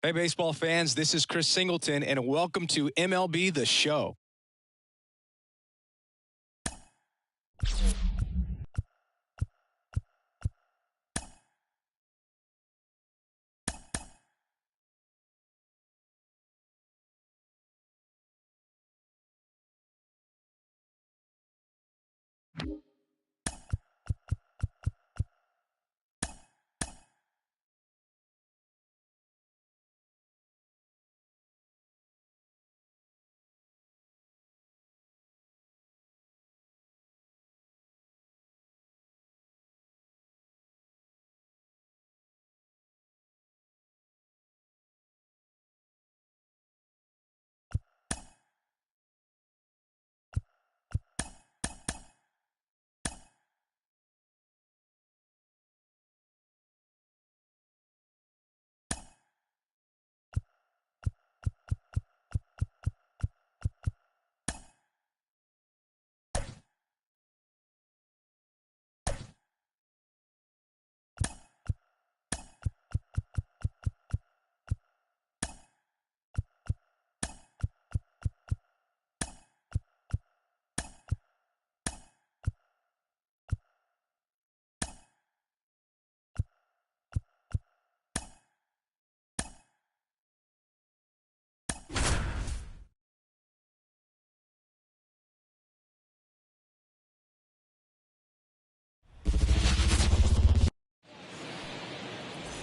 Hey, baseball fans, this is Chris Singleton, and welcome to MLB The Show.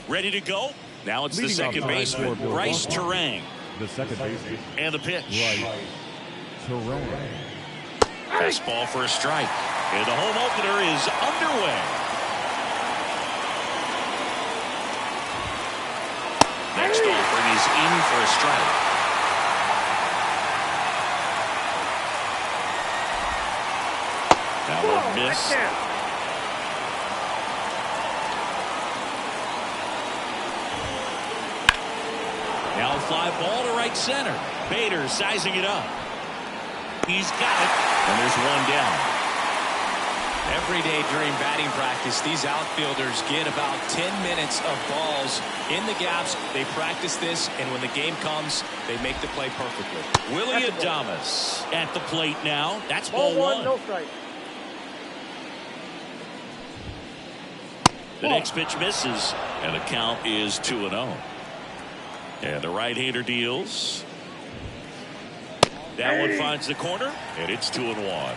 Ready to go. Now it's the second baseman, Brice Turang. The second baseman. And the pitch. Brice Turang. Fastball for a strike. And the home opener is underway. Next offering is in for a strike. That one missed. Now a fly ball to right center. Bader sizing it up. He's got it, and there's one down. Every day during batting practice, these outfielders get about 10 minutes of balls in the gaps. They practice this, and when the game comes, they make the play perfectly. Willy Adames at the plate now. That's ball one. No strike. The next pitch misses, and the count is 2-0. And the right-hander deals. That one finds the corner, and it's 2-1.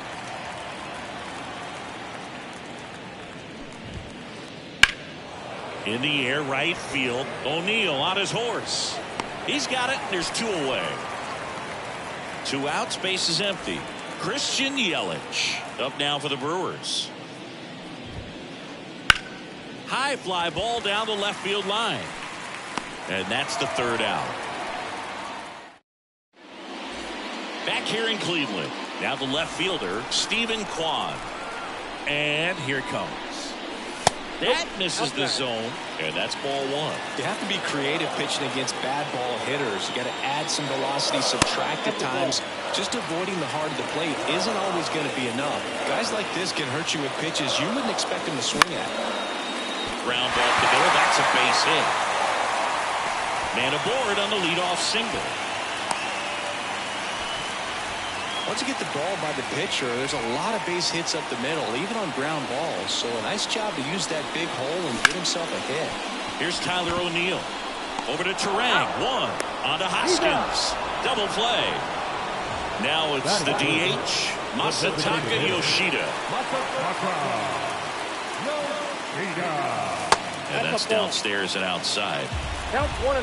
In the air, right field. O'Neill on his horse. He's got it, and there's two away. 2 outs, base is empty. Christian Yelich up now for the Brewers. High fly ball down the left field line. And that's the third out. Back here in Cleveland. Now the left fielder, Stephen Kwan. And here it comes. That misses the zone, and that's ball one. You have to be creative pitching against bad ball hitters. You got to add some velocity, subtract at times. Just avoiding the heart of the plate isn't always going to be enough. Guys like this can hurt you with pitches you wouldn't expect them to swing at. Ground ball to the middle. That's a base hit. Man aboard on the leadoff single. Once you get the ball by the pitcher, there's a lot of base hits up the middle, even on ground balls. So a nice job to use that big hole and get himself a hit. Here's Tyler O'Neill. Over to Turang. One. On to Hoskins. Double play. Now it's the DH. Masataka Yoshida. And that's downstairs and outside. Count 1-0.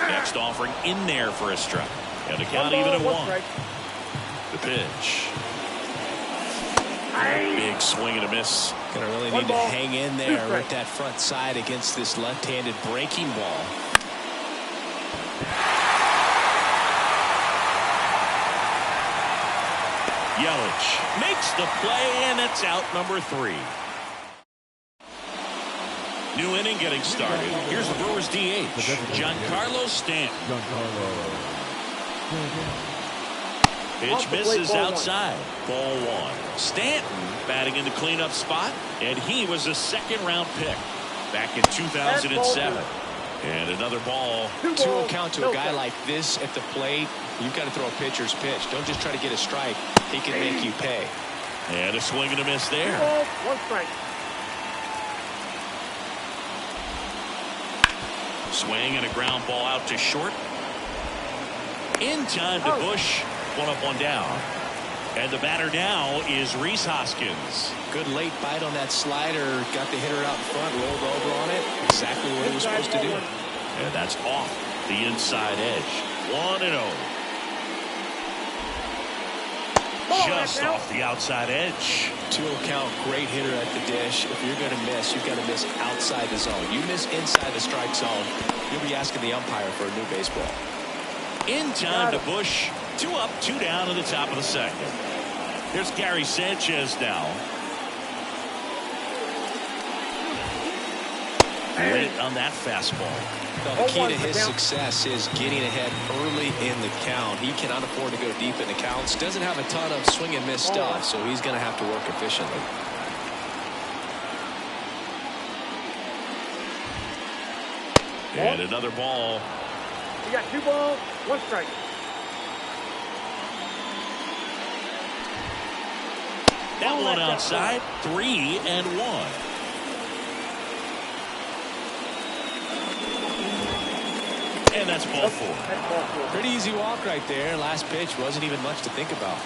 Next offering in there for a strike. And the count even at 1. The pitch. Big swing and a miss. Gonna really need to hang in there with that front side against this left-handed breaking ball. Yelich makes the play, and it's out number 3. New inning getting started. Here's the Brewers DH, Giancarlo Stanton. Pitch misses outside. Ball 1. Stanton batting in the cleanup spot, and he was a second-round pick. back in 2007. And another ball. 2-0 count to a guy like this at the plate. You've got to throw a pitcher's pitch. Don't just try to get a strike. He can make you pay. And a swing and a miss there. 1 strike. Swing and a ground ball out to short. In time to Bush. 1 up, 1 down. And the batter now is Rhys Hoskins. Good late bite on that slider. Got the hitter out in front, rolled over on it. Exactly what he was supposed to do. And that's off the inside edge. 1-0. Just off the outside edge. 2-0 count, great hitter at the dish. If you're going to miss, you've got to miss outside the zone. You miss inside the strike zone, you'll be asking the umpire for a new baseball. In time to Bush. 2 up, 2 down to the top of the second. Here's Gary Sanchez now. Late on that fastball. Well, the key to his success is getting ahead early in the count. He cannot afford to go deep in the counts. Doesn't have a ton of swing and miss stuff, so he's going to have to work efficiently. And another ball. You got 2 balls, 1 strike. That one outside. 3-1. And that's ball 4. Pretty easy walk right there. Last pitch wasn't even much to think about.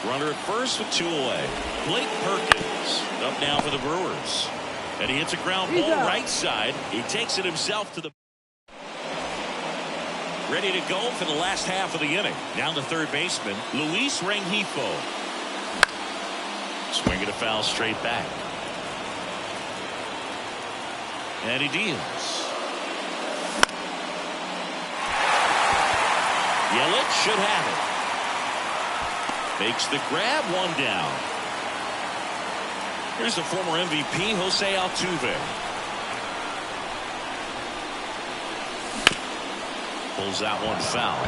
Runner at first with 2 away. Blake Perkins up now for the Brewers. And he hits a ground ball right side. He takes it himself to the... Ready to go for the last half of the inning. Down the third baseman, Luis Rengifo. Swinging a foul straight back. And he deals. Yelich should have it. Makes the grab, 1 down. Here's the former MVP, Jose Altuve. Pulls that one foul.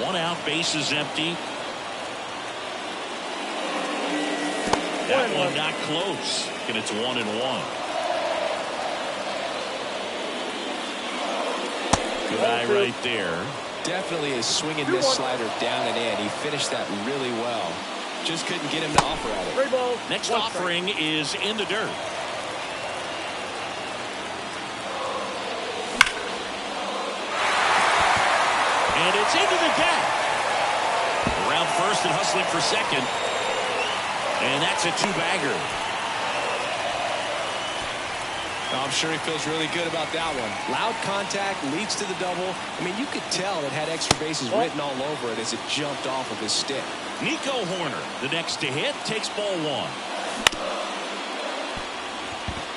1 out, bases empty. That one not close. And it's 1-1. Good eye right there. Definitely a swing and miss slider down and in. He finished that really well. Just couldn't get him to offer at it. 3 balls. Next offering is in the dirt. And it's into the gap. Around first and hustling for second. And that's a 2-bagger. I'm sure he feels really good about that one. Loud contact leads to the double. I mean, you could tell it had extra bases written all over it as it jumped off of his stick. Nico Hoerner, the next to hit, takes ball 1.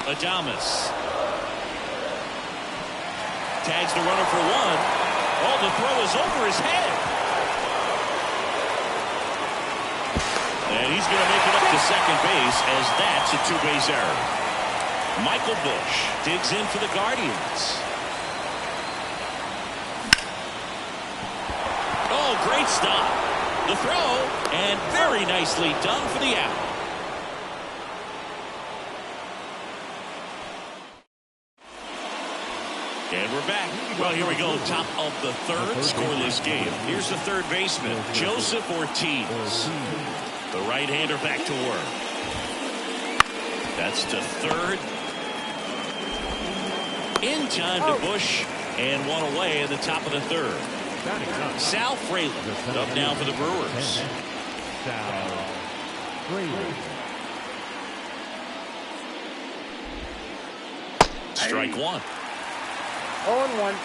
Adames tags the runner for 1. Oh, the throw is over his head. And he's going to make it up to second base as that's a 2-base error. Michael Bush digs in for the Guardians. Oh, great stop. The throw, and very nicely done for the out. And we're back. Well, here we go. Top of the third, scoreless game. Here's the third baseman, Joseph Ortiz. The right-hander back to work. That's to third. In time to Bush, and 1 away in the top of the third. Sal Frelick up now for the Brewers. Sal Frelick. Strike 1. 0-1.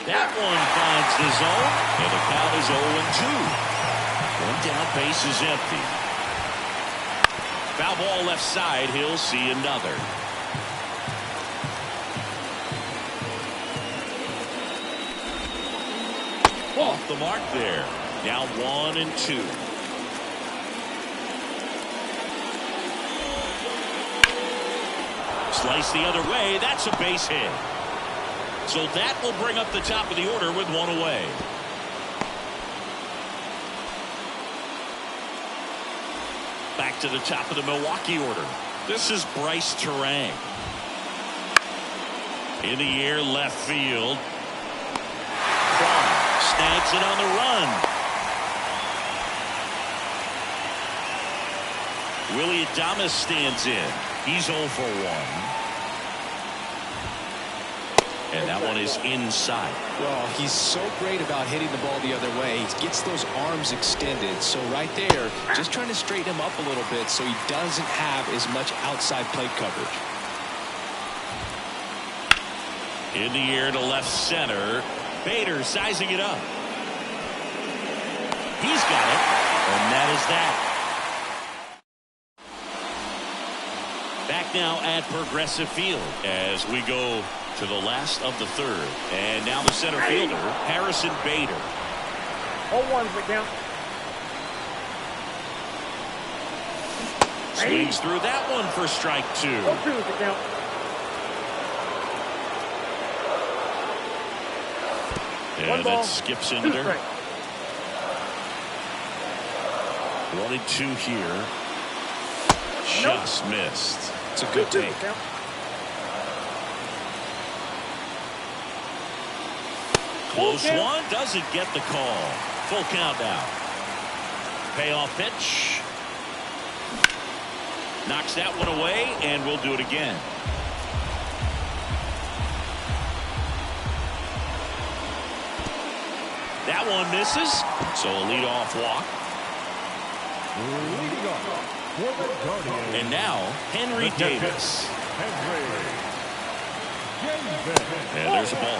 That one finds the zone, and the count is 0-2. 1 down, base is empty. Foul ball left side, he'll see another. Off the mark there. Now 1-2. Slice the other way. That's a base hit. So that will bring up the top of the order with 1 away. back to the top of the Milwaukee order. This is Bryce Terang. In the air, left field. Kwan snags it on the run. Willie Adames stands in. He's 0 for 1. And that one is inside. Well, he's so great about hitting the ball the other way. He gets those arms extended. So right there, just trying to straighten him up a little bit so he doesn't have as much outside plate coverage. In the air to left center. Bader sizing it up. He's got it. And that is that. Back now at Progressive Field as we go to the last of the third. And now the center fielder, Harrison Bader. 0-1's the count. Swings through that one for strike 2. 0-2's the count. And that skips in there. 1 and 2 here. Just missed. It's a good take. Close one, doesn't get the call. Full count now. Payoff pitch. Knocks that one away, and we'll do it again. That one misses, so a leadoff walk. Leading off for the Guardians. And now, Henry Davis. And there's a ball.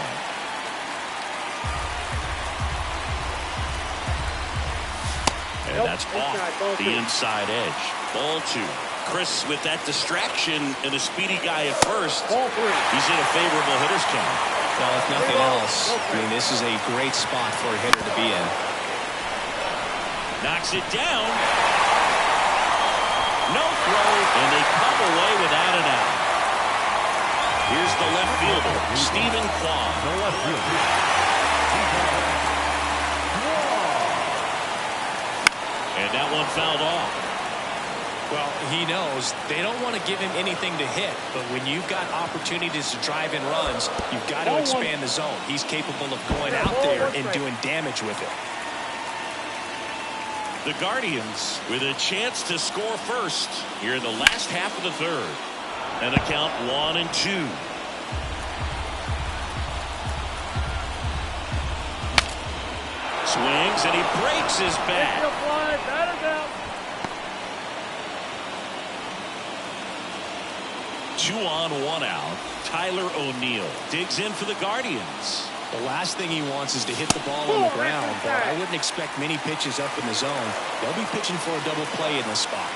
And that's off the inside edge. Ball 2. Chris, with that distraction and a speedy guy at first, he's in a favorable hitter's count. Well, if nothing else, I mean, this is a great spot for a hitter to be in. Knocks it down. No throw, and they come away without an out. Here's the left fielder, Stephen Kwan. The left fielder. And that one fouled off. Well, he knows they don't want to give him anything to hit, but when you've got opportunities to drive in runs, you've got to expand the zone. He's capable of going out there and doing damage with it. The Guardians with a chance to score first here in the last half of the third. And the count 1 and 2. Swings and he breaks his bat. 2 on, 1 out. Tyler O'Neill digs in for the Guardians. The last thing he wants is to hit the ball on the ground, but I wouldn't expect many pitches up in the zone. They'll be pitching for a double play in this spot.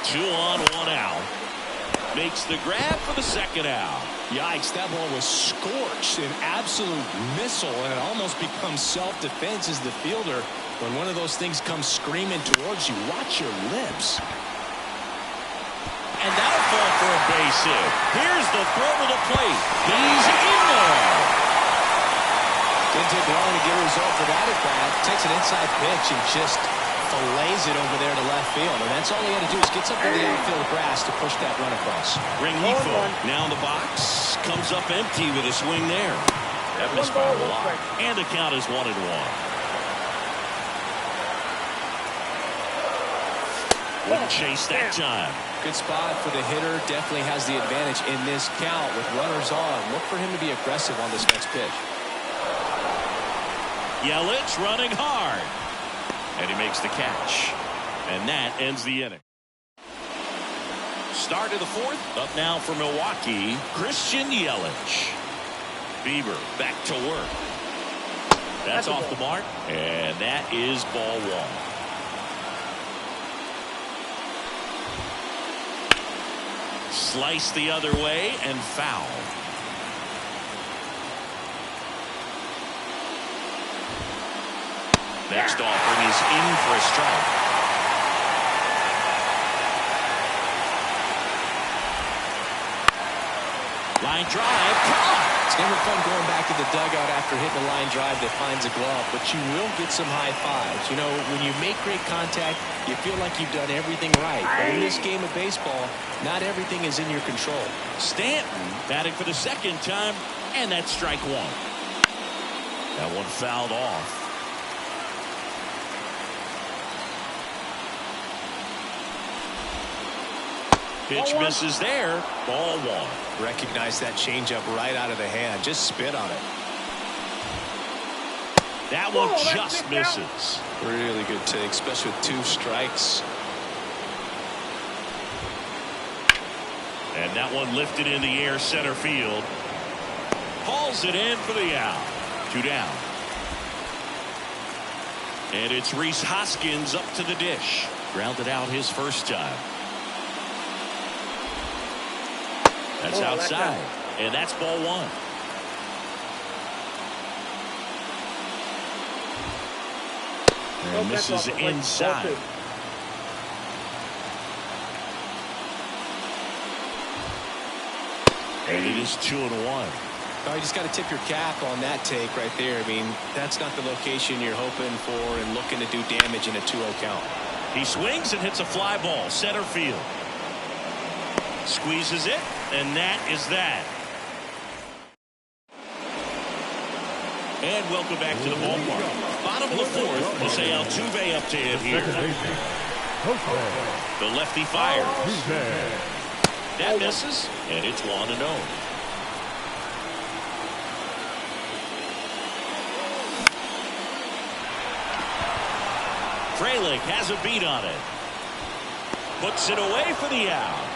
2 on, 1 out. Makes the grab for the second out. Yikes, that ball was scorched, an absolute missile, and it almost becomes self-defense as the fielder. When one of those things comes screaming towards you, watch your lips. And that'll fall for a base hit. Here's the throw to the plate. He's in there. Didn't take long to get a result for that at bat. Takes an inside pitch and just fillets it over there to left field. And that's all he had to do is get up in the outfield grass to push that run across. Rengifo now in the box. Comes up empty with a swing there. That misfired a lot. And the count is 1 and 1. Wouldn't chase that time. Good spot for the hitter. Definitely has the advantage in this count with runners on. Look for him to be aggressive on this next pitch. Yelich running hard. And he makes the catch. And that ends the inning. Start of the fourth. Up now for Milwaukee, Christian Yelich. Bieber back to work. That's off the mark. And that is ball 1. Slice the other way and foul. Next offering is in for a strike. Line drive caught. Never fun going back to the dugout after hitting a line drive that finds a glove, but you will get some high fives. You know, when you make great contact, you feel like you've done everything right. But in this game of baseball, not everything is in your control. Stanton batting for the second time, and that's strike one. That one fouled off. Pitch misses there. Ball one. Recognize that changeup right out of the hand. Just spit on it. That one just misses. Really good take, especially with 2 strikes. And that one lifted in the air center field. Hauls it in for the out. 2 down. And it's Rhys Hoskins up to the dish. Grounded out his first time. That's outside. And that's ball one. And this is inside. And it is 2-1. Oh, you just got to tip your cap on that take right there. I mean, that's not the location you're hoping for and looking to do damage in a 2-0 count. He swings and hits a fly ball center field. Squeezes it, and that is that. And welcome back to the ballpark. Bottom of the fourth, Jose Altuve up to hit here. The lefty fires. That misses, and it's 1-0. Frelick has a beat on it. Puts it away for the out.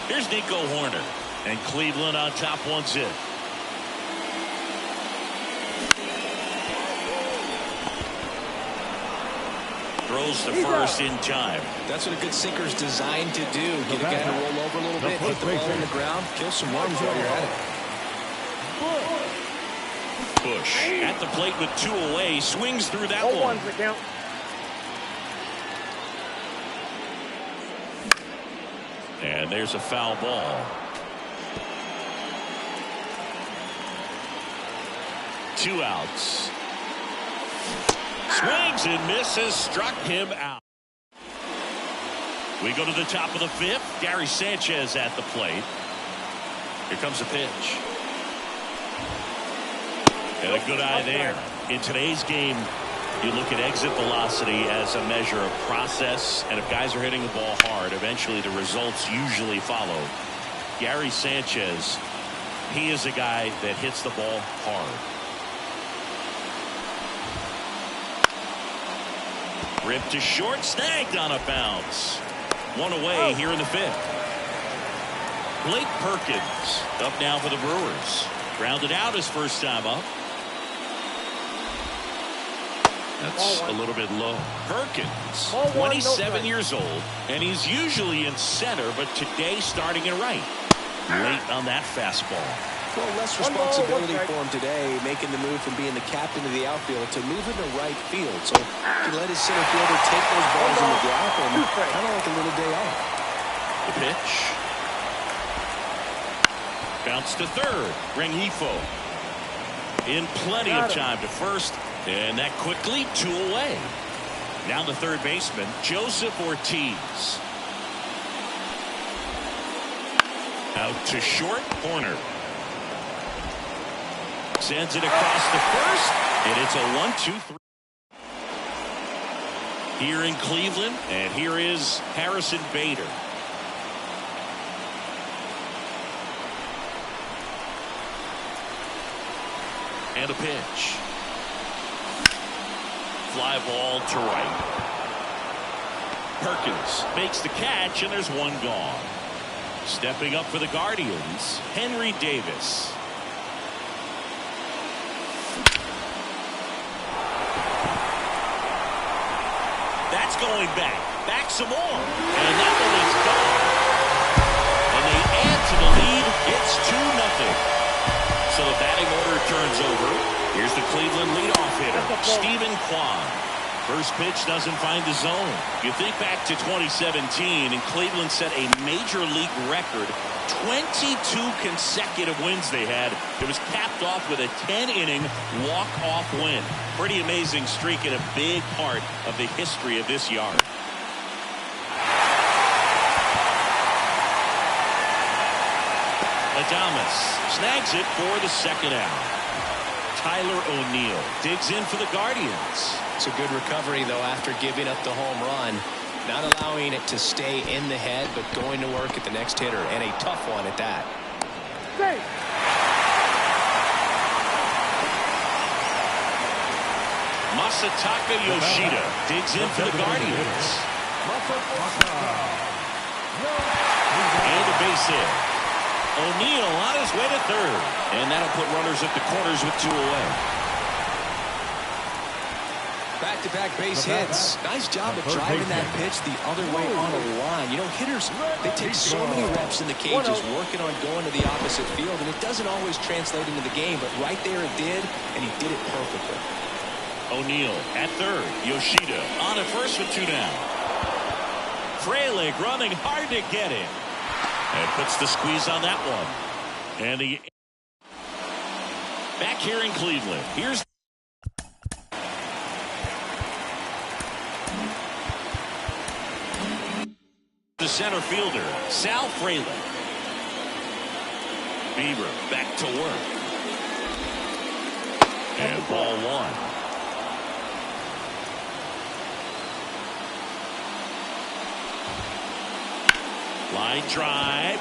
Here's Nico Horner. And Cleveland on top 1-0. Throws the first in time. That's what a good sinker's designed to do. Get a guy to roll over a little bit, hit the ball on the ground, kill some runs while you're at it. Bush at the plate with 2 away, swings through that one. And there's a foul ball. 2 outs. Swings and misses, struck him out. We go to the top of the 5th. Gary Sanchez at the plate. Here comes a pitch. And a good eye there. In today's game, you look at exit velocity as a measure of process, and if guys are hitting the ball hard, eventually the results usually follow. Gary Sanchez, he is a guy that hits the ball hard. Ripped to short, snagged on a bounce. 1 away here in the 5th. Blake Perkins up now for the Brewers. Grounded out his first time up. That's a little bit low. Perkins, 27 years old, and he's usually in center, but today starting in right. Late on that fastball. Well, less responsibility for him today, making the move from being the captain of the outfield to moving to right field. So he can let his center fielder take those balls in the gap and kind of like a little day off. The pitch. Bounce to third. Rengifo. In plenty of time to first. And that quickly 2 away. Now the third baseman, Joseph Ortiz. Out to short, Horner. Sends it across the first, and it's a 1-2-3. Here in Cleveland, and here is Harrison Bader. And a pitch. Fly ball to right. Perkins makes the catch, and there's 1 gone. Stepping up for the Guardians, Henry Davis. That's going back some more, and that one is gone. And they add to the lead. It's 2-0. So the batting order turns over. Here's the Cleveland leadoff hitter, Stephen Kwan. First pitch doesn't find the zone. You think back to 2017, and Cleveland set a major league record. 22 consecutive wins they had. It was capped off with a 10-inning walk-off win. Pretty amazing streak and a big part of the history of this yard. Adames snags it for the second out. Tyler O'Neill digs in for the Guardians. It's a good recovery, though, after giving up the home run. Not allowing it to stay in the head, but going to work at the next hitter, and a tough one at that. Masataka Yoshida digs in for the Guardians. And a base hit. O'Neill on his way to third. And that'll put runners at the corners with 2 away. Back-to-back base hits. Nice job of driving that pitch the other way on a line. You know, hitters, they take so many reps in the cages working on going to the opposite field, and it doesn't always translate into the game, but right there it did, and he did it perfectly. O'Neill at third. Yoshida on at first with 2 down. Frelick running hard to get it. And puts the squeeze on that one. And the back here in Cleveland. Here's the center fielder, Sal Frelick. Bieber back to work. And ball 1. Line drive.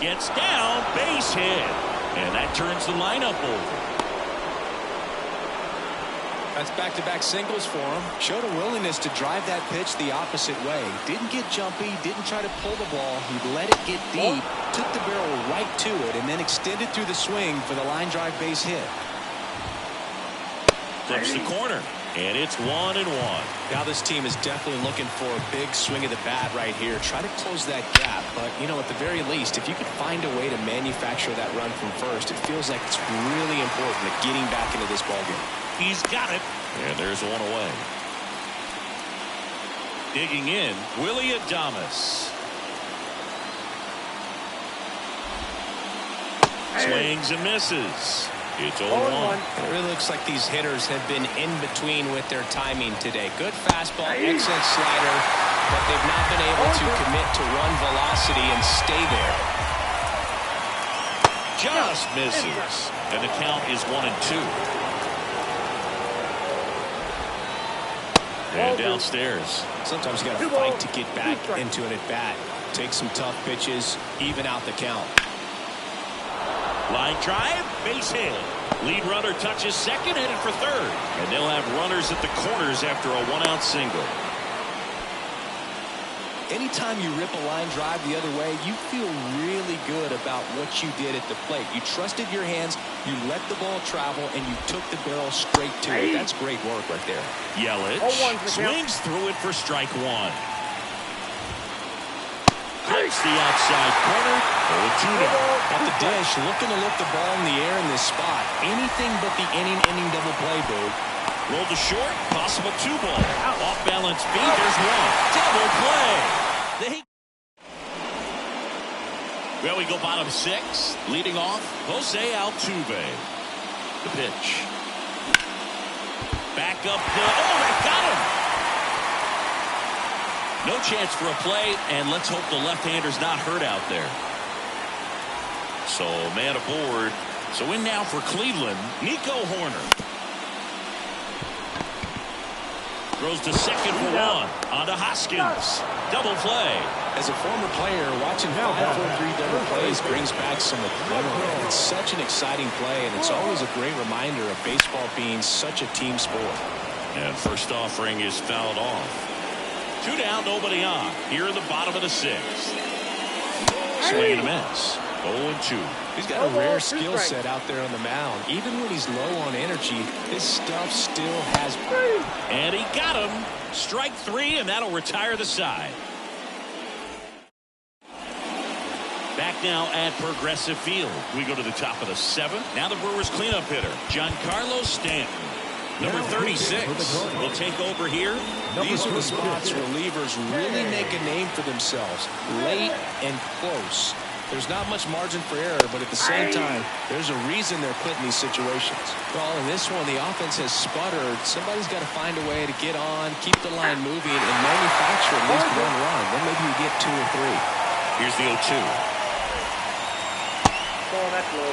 Gets down. Base hit. And that turns the lineup over. That's back-to-back singles for him. Showed a willingness to drive that pitch the opposite way. Didn't get jumpy. Didn't try to pull the ball. He let it get deep. Took the barrel right to it. And then extended through the swing for the line drive base hit. Flips the corner. And it's 1-1. Now this team is definitely looking for a big swing of the bat right here. Try to close that gap. But, you know, at the very least, if you could find a way to manufacture that run from first, it feels like it's really important at getting back into this ballgame. He's got it. And there's 1 away. Digging in, Willy Adames. Swings and misses. It's 0-1. It really looks like these hitters have been in between with their timing today. Good fastball, excellent slider, but they've not been able to commit to run velocity and stay there. Just misses. And the count is 1-2. And downstairs. Sometimes you got to fight to get back into an at-bat. Take some tough pitches, even out the count. Line drive, base hit. Lead runner touches second, headed for third. And they'll have runners at the corners after a 1-out single. Anytime you rip a line drive the other way, you feel really good about what you did at the plate. You trusted your hands, you let the ball travel, and you took the barrel straight to it. That's great work right there. Yelich swings through it for strike 1. Clips the outside corner. 0-2 now. At the dish, looking to look the ball in the air in this spot. Anything but the inning double play, Boog. Rolled to short, possible 2-ball. Off balance feed, there's 1. Double play. Well, we go bottom 6. Leading off, Jose Altuve. The pitch. Back up the... Oh, that got him! No chance for a play, and let's hope the left-hander's not hurt out there. So, man aboard. So in now for Cleveland, Nico Hoerner. Throws to second for 1. On to Hoskins. Double play. As a former player, watching 5-4-3 double plays brings back some adrenaline. It's such an exciting play, and it's always a great reminder of baseball being such a team sport. And first offering is fouled off. 2 down, nobody on. Here in the bottom of the 6th. Swing and a miss. 0-2. He's got a rare skill set out there on the mound. Even when he's low on energy, his stuff still has... And he got him. Strike 3, and that'll retire the side. Back now at Progressive Field. We go to the top of the 7th. Now the Brewers cleanup hitter, Giancarlo Stanton. Number 36 will take over here. These are the spots relievers really make a name for themselves. Late and close. There's not much margin for error, but at the same time, there's a reason they're put in these situations. Well, in this one, the offense has sputtered. Somebody's got to find a way to get on, keep the line moving, and manufacture at least one run. Then maybe you get 2 or 3. Here's the 0-2. Oh, that's low.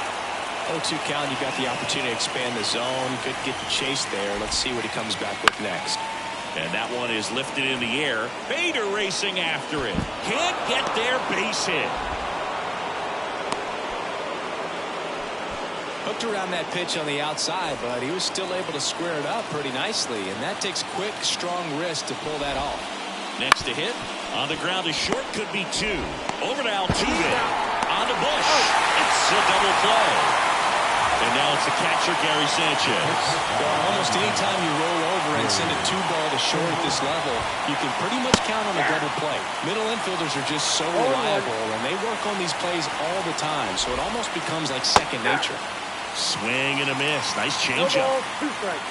0-2 count, you've got the opportunity to expand the zone. Could get the chase there. Let's see what he comes back with next. And that one is lifted in the air. Bader racing after it. Can't get there, base hit. Hooked around that pitch on the outside, but he was still able to square it up pretty nicely, and that takes quick, strong wrist to pull that off. Next to hit. On the ground is short, could be 2. Over to Altuve. On to Bush. It's a double play. And now it's the catcher, Gary Sanchez. Well, almost any time you roll over and send a 2-ball to short at this level, you can pretty much count on a double play. Middle infielders are just so reliable, and they work on these plays all the time, so it almost becomes like second nature. Swing and a miss. Nice No changeup. ball, 2 strikes.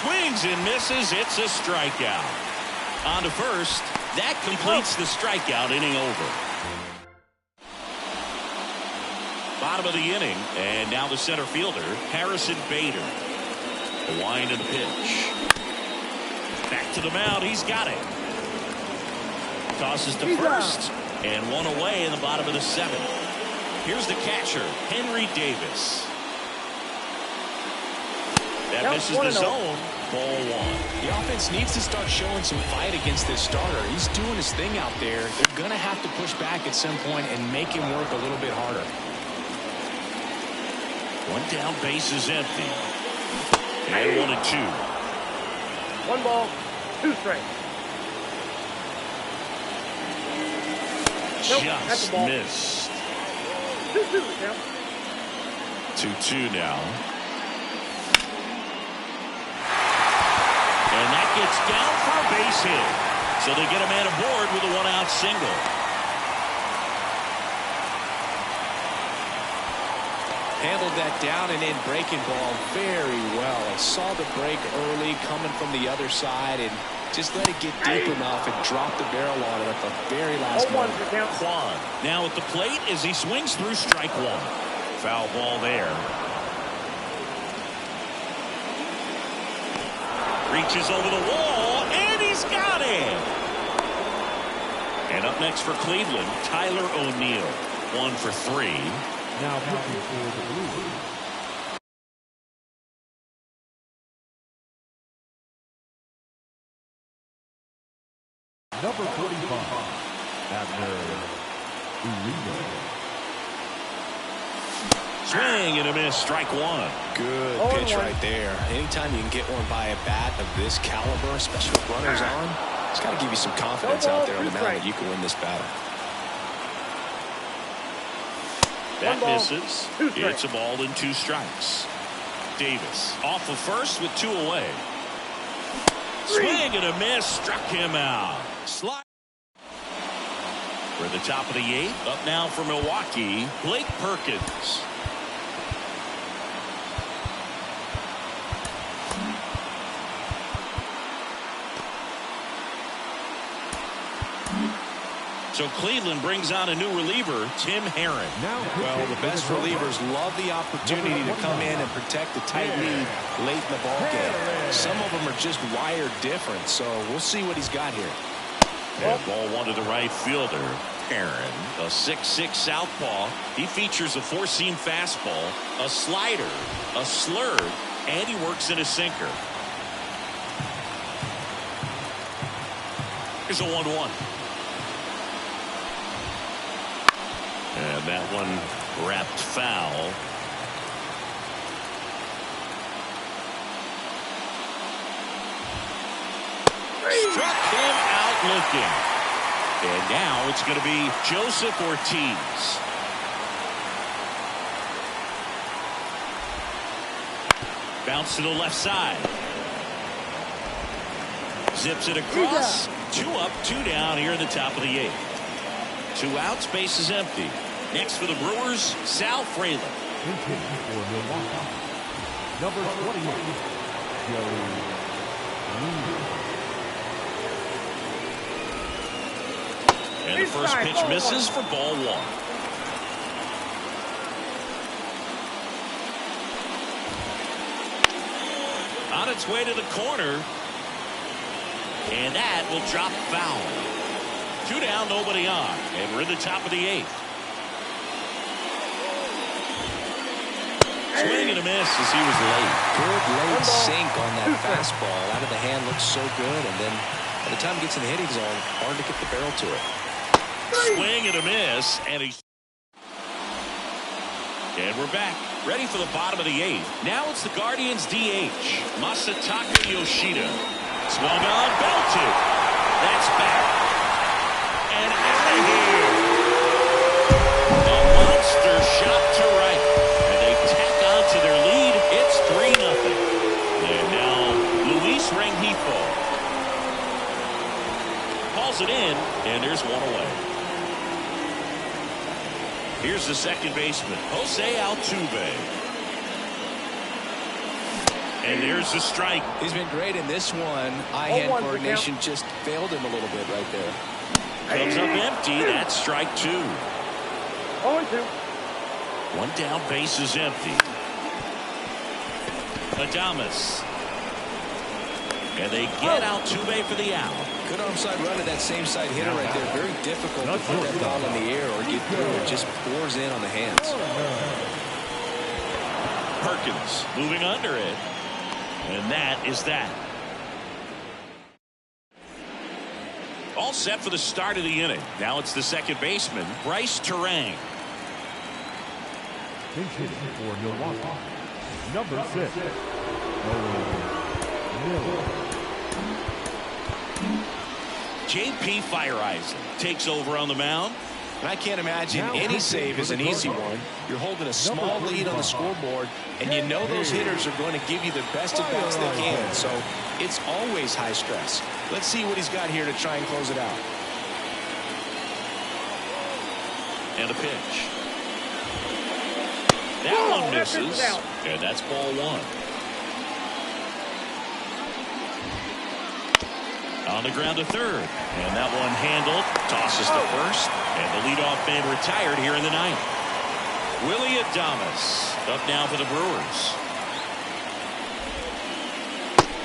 Swings and misses. It's a strikeout. On to first. That completes the strikeout inning over. Bottom of the inning, and now the center fielder, Harrison Bader. A wind of the pitch. Back to the mound. He's got it. Tosses to first, and 1 away in the bottom of the 7th. Here's the catcher, Henry Davis. That misses the zone. Ball 1. The offense needs to start showing some fight against this starter. He's doing his thing out there. They're going to have to push back at some point and make him work a little bit harder. 1 down, base is empty. And 1-2. 1 ball, 2 strikes. Nope, that's Just a ball. missed. 2-2 count. 2-2 now. And that gets down for a base hit. So they get a man aboard with a 1-out single. Handled that down and in breaking ball very well. I saw the break early coming from the other side and just let it get deep enough and drop the barrel on it at the very last 0-1 moment. for count. Kwan now at the plate as he swings through strike 1. Foul ball there. Reaches over the wall, and he's got it. And up next for Cleveland, Tyler O'Neill. 1 for 3. Now pitching for the Blues. Number 45, Abner Ureno. Swing and a miss, strike 1. Good pitch right there. Anytime you can get one by a bat of this caliber, especially with runners on, it's got to give you some confidence out there on the mound that you can win this battle. That 1 ball, misses. 2 strikes. It's a ball and 2 strikes. Davis off of first with 2 away. Swing and a miss, struck him out. Slide. For the top of the 8th, up now for Milwaukee, Blake Perkins. So Cleveland brings on a new reliever, Tim Herron. Well, the best relievers love the opportunity to come in and protect the tight lead late in the ball game. Some of them are just wired different, so we'll see what he's got here. And ball 1 to the right fielder, Herron, a 6'6" southpaw. He features a 4-seam fastball, a slider, a slurve, and he works in a sinker. Here's a 1-1. And that one wrapped foul. Struck him out looking. And now it's going to be Joseph Ortiz. Bounce to the left side. Zips it across. 2 up, 2 down here in the top of the 8th. 2 outs, base is empty. Next for the Brewers, Sal Frelick. Pitching for Milwaukee, number 28, Joey Wheeler. And the first pitch misses for ball one. On its way to the corner. And that will drop foul. 2 down, nobody on. And we're in the top of the 8th. Swing and a miss as he was late. Good late sink on that fastball. Out of the hand, looks so good. And then by the time it gets in the hitting zone, hard to get the barrel to it. Swing and a miss. And we're back. Ready for the bottom of the 8th. Now it's the Guardians DH, Masataka Yoshida. Swung on, belted. That's back. And out of here. A monster shot to right. And they tack on to their lead. It's 3-0. And now Luis Rengifo calls it in, and there's one away. Here's the second baseman, Jose Altuve. And there's the strike. He's been great in this one. Eye-hand coordination just failed him a little bit right there. Comes up empty. That's strike 2. 0-2. One down, base is empty. Adames. And they get Altuve for the out. Good onside run to that same side hitter right there. Very difficult to put that ball in the air or get through. It just pours in on the hands. Perkins moving under it. And that is that. All set for the start of the inning. Now it's the second baseman, Bryce Terang. Pitching for Milwaukee, number 6, Owen Miller. J.P. Feyereisen takes over on the mound. And I can't imagine any save is an easy one. You're holding a small lead on the scoreboard, and you know those hitters are going to give you the best at bats they can. So it's always high stress. Let's see what he's got here to try and close it out. And a pitch. That one misses, and that's ball 1. On the ground to third, and that one handled, tosses to first, and the leadoff man retired here in the 9th. Willy Adames up now for the Brewers.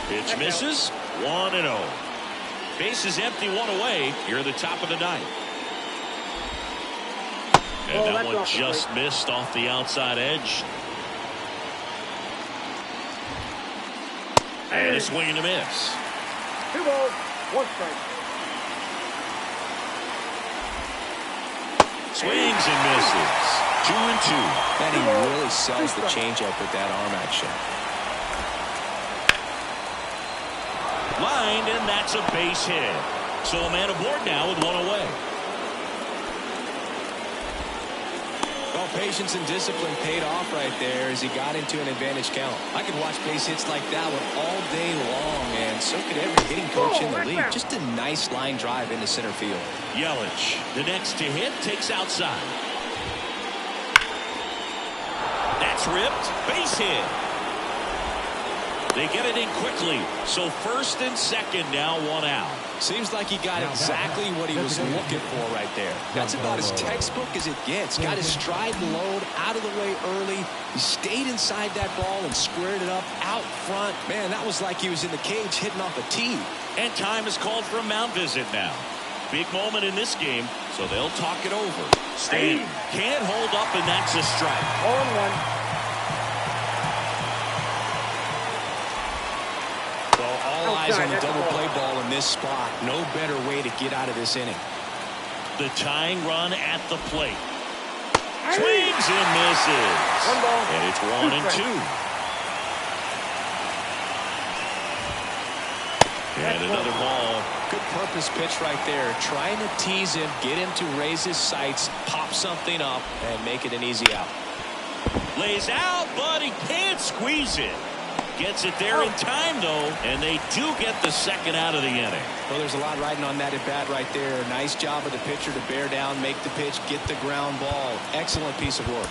Pitch misses, 1-0. Base is empty, 1 away. Here at the top of the 9th. And that one just missed off the outside edge. And a swing and a miss. 2 balls, 1 strike. Swings and misses. 2-2. And he really sells the changeup with that arm action. Lined, and that's a base hit. So a man aboard now with 1 away. Well, patience and discipline paid off right there as he got into an advantage count. I could watch base hits like that one all day long, and so could every hitting coach in the league. Just a nice line drive into center field. Yelich, the next to hit, takes outside. That's ripped. Base hit. They get it in quickly. So first and second now, 1 out. Seems like he got exactly what he was looking for right there. That's about as textbook as it gets. Got his stride and load out of the way early. He stayed inside that ball and squared it up out front. Man, that was like he was in the cage hitting off a tee. And time is called for a mound visit now. Big moment in this game, so they'll talk it over. Stanton can't hold up, and that's a strike. 0-1. All eyes on the double play ball in this spot. No better way to get out of this inning. The tying run at the plate. Swings and misses. 1 ball. And it's 1-2. And another ball. Good purpose pitch right there. Trying to tease him, get him to raise his sights, pop something up, and make it an easy out. Lays out, but he can't squeeze it. Gets it there in time, though, and they do get the second out of the inning. Well, there's a lot riding on that at bat right there. Nice job of the pitcher to bear down, make the pitch, get the ground ball. Excellent piece of work.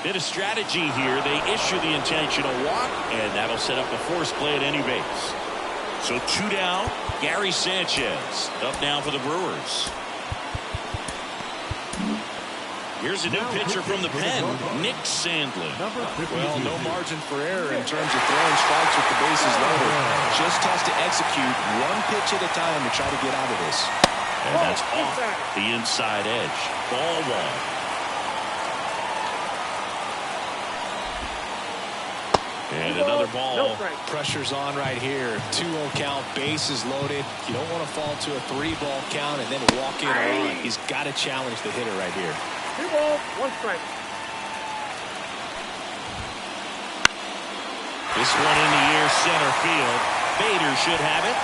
Bit of strategy here. They issue the intentional walk, and that'll set up a force play at any base. So 2 down. Gary Sanchez up now for the Brewers. Here's a new pitcher from the pen, Nick Sandlin. Well, no margin for error in terms of throwing strikes with the bases loaded. Just has to execute one pitch at a time to try to get out of this. And that's off the inside edge. Ball 1. And another ball. No strike. Pressure's on right here. 2-0 count, bases loaded. You don't want to fall to a 3-ball count and then walk in a run. He's got to challenge the hitter right here. 2 balls, 1 strike. This one in the air center field. Bader should have it.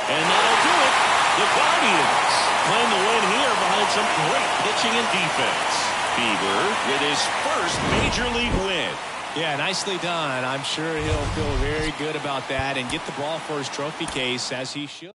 And that'll do it. The Guardians claim the win here behind some great pitching and defense. Bieber with his first major league win. Yeah, nicely done. I'm sure he'll feel very good about that and get the ball for his trophy case, as he should.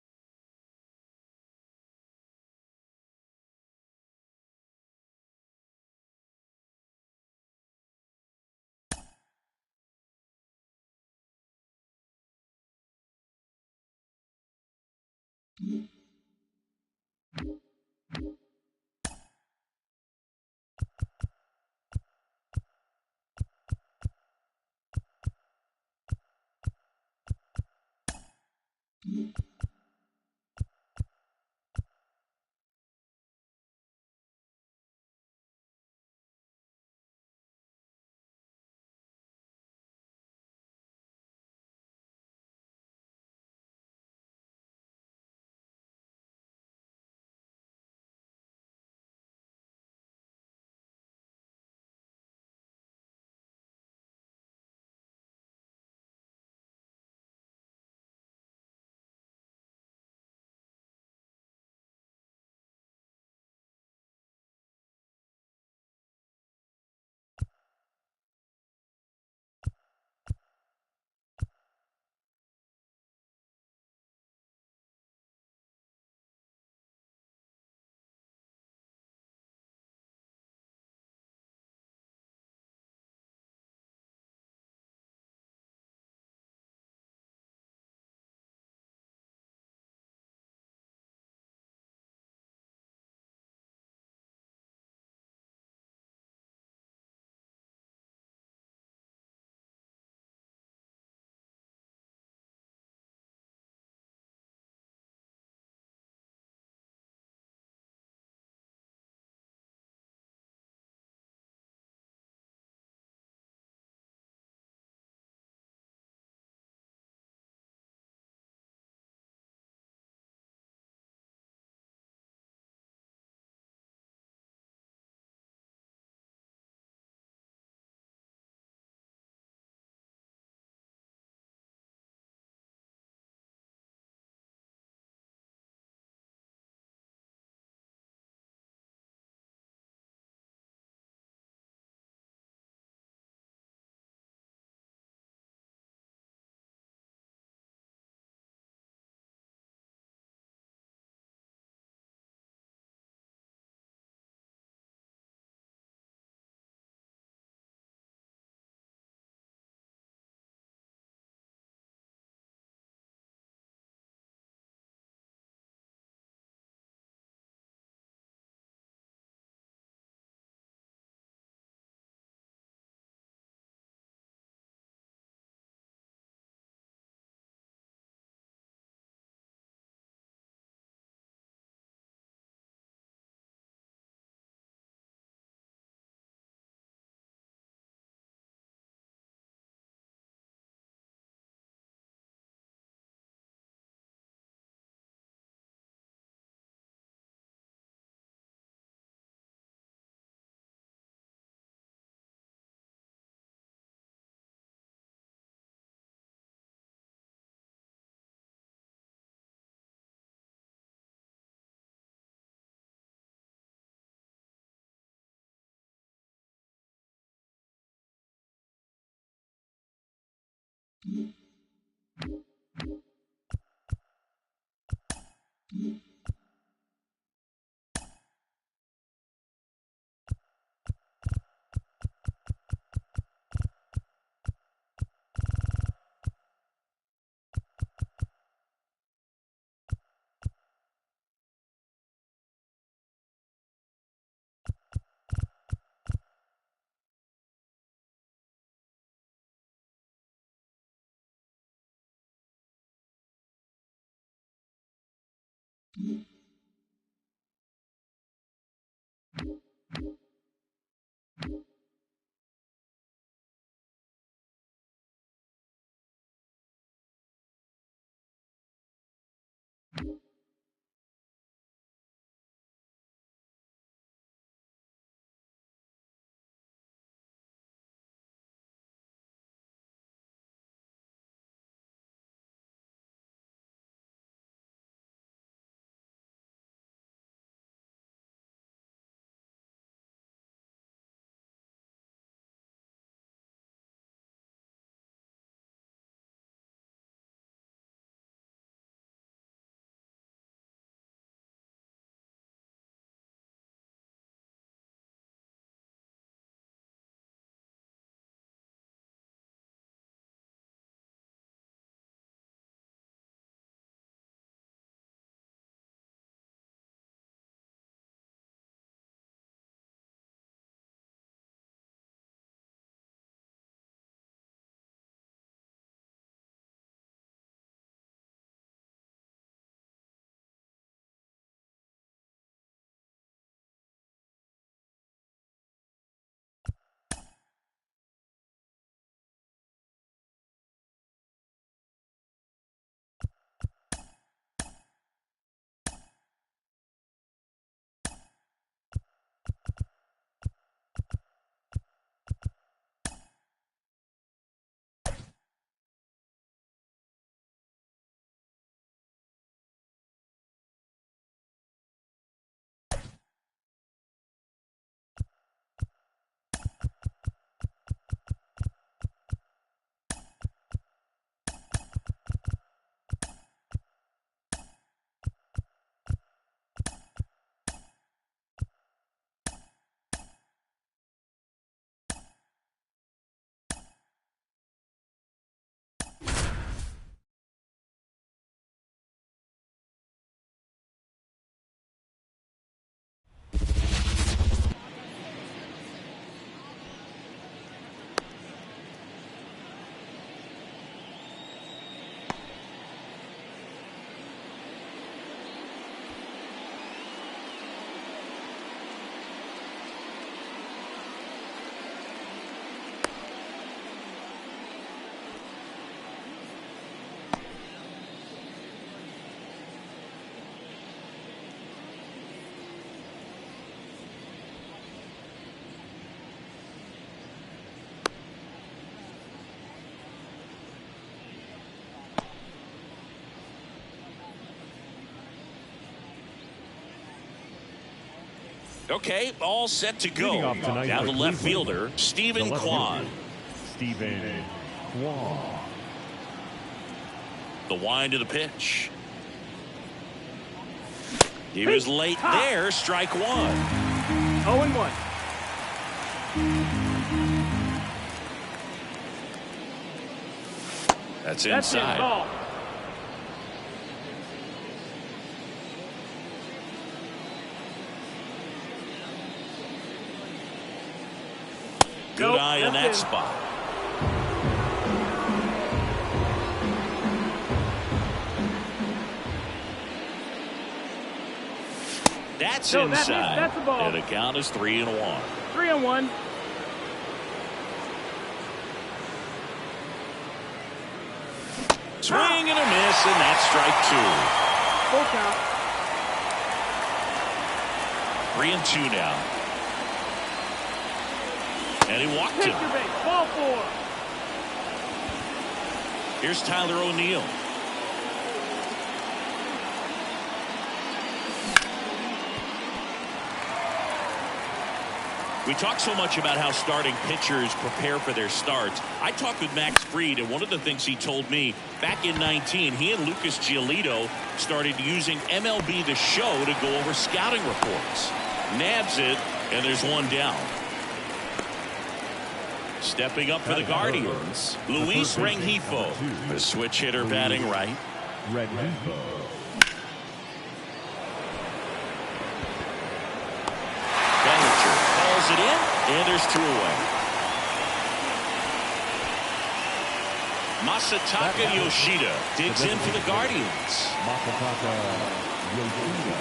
Okay, all set to Leading go. off tonight Now the for left Cleveland, fielder, Stephen the left Kwan. fielder, Stephen Kwan. The wind of the pitch. He was late there, strike one. 0-1. That's That's it. inside. Ball. Good Nope, eye in that that's in. spot. That's No, that's it. inside. That's the ball. And the count is 3-1. 3-1. Swing and a miss, and that's strike two. Full count. 3-2 now. And he walked Picture him. base. Ball 4. Here's Tyler O'Neill. We talk so much about how starting pitchers prepare for their starts. I talked with Max Fried, and one of the things he told me back in 19, he and Lucas Giolito started using MLB The Show to go over scouting reports. Nabs it, and there's one down. Stepping up for the Guardians, Luis Rengifo, the switch hitter batting right. Rengifo. Bellinger calls it in, and there's two away. Masataka Yoshida digs in for the Guardians. Masataka Yoshida.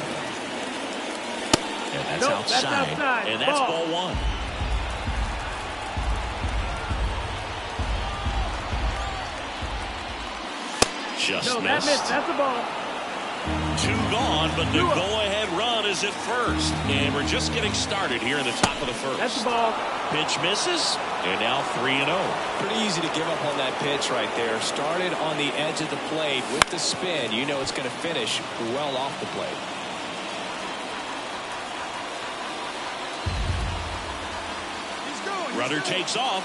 And that's Nope, outside. that's outside. And that's ball one. Just No, that missed. missed. That's the ball. Two gone, but the go-ahead run is at first. And we're just getting started here in the top of the first. That's the ball. Pitch misses, and now 3-0. Pretty easy to give up on that pitch right there. Started on the edge of the plate with the spin. You know it's going to finish well off the plate. Runner takes off.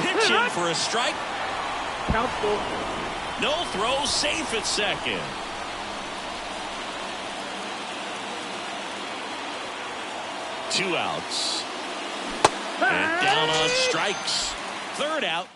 Pitch in for a strike. Count full. No throw, safe at second. Two outs. And down on strikes. Third out.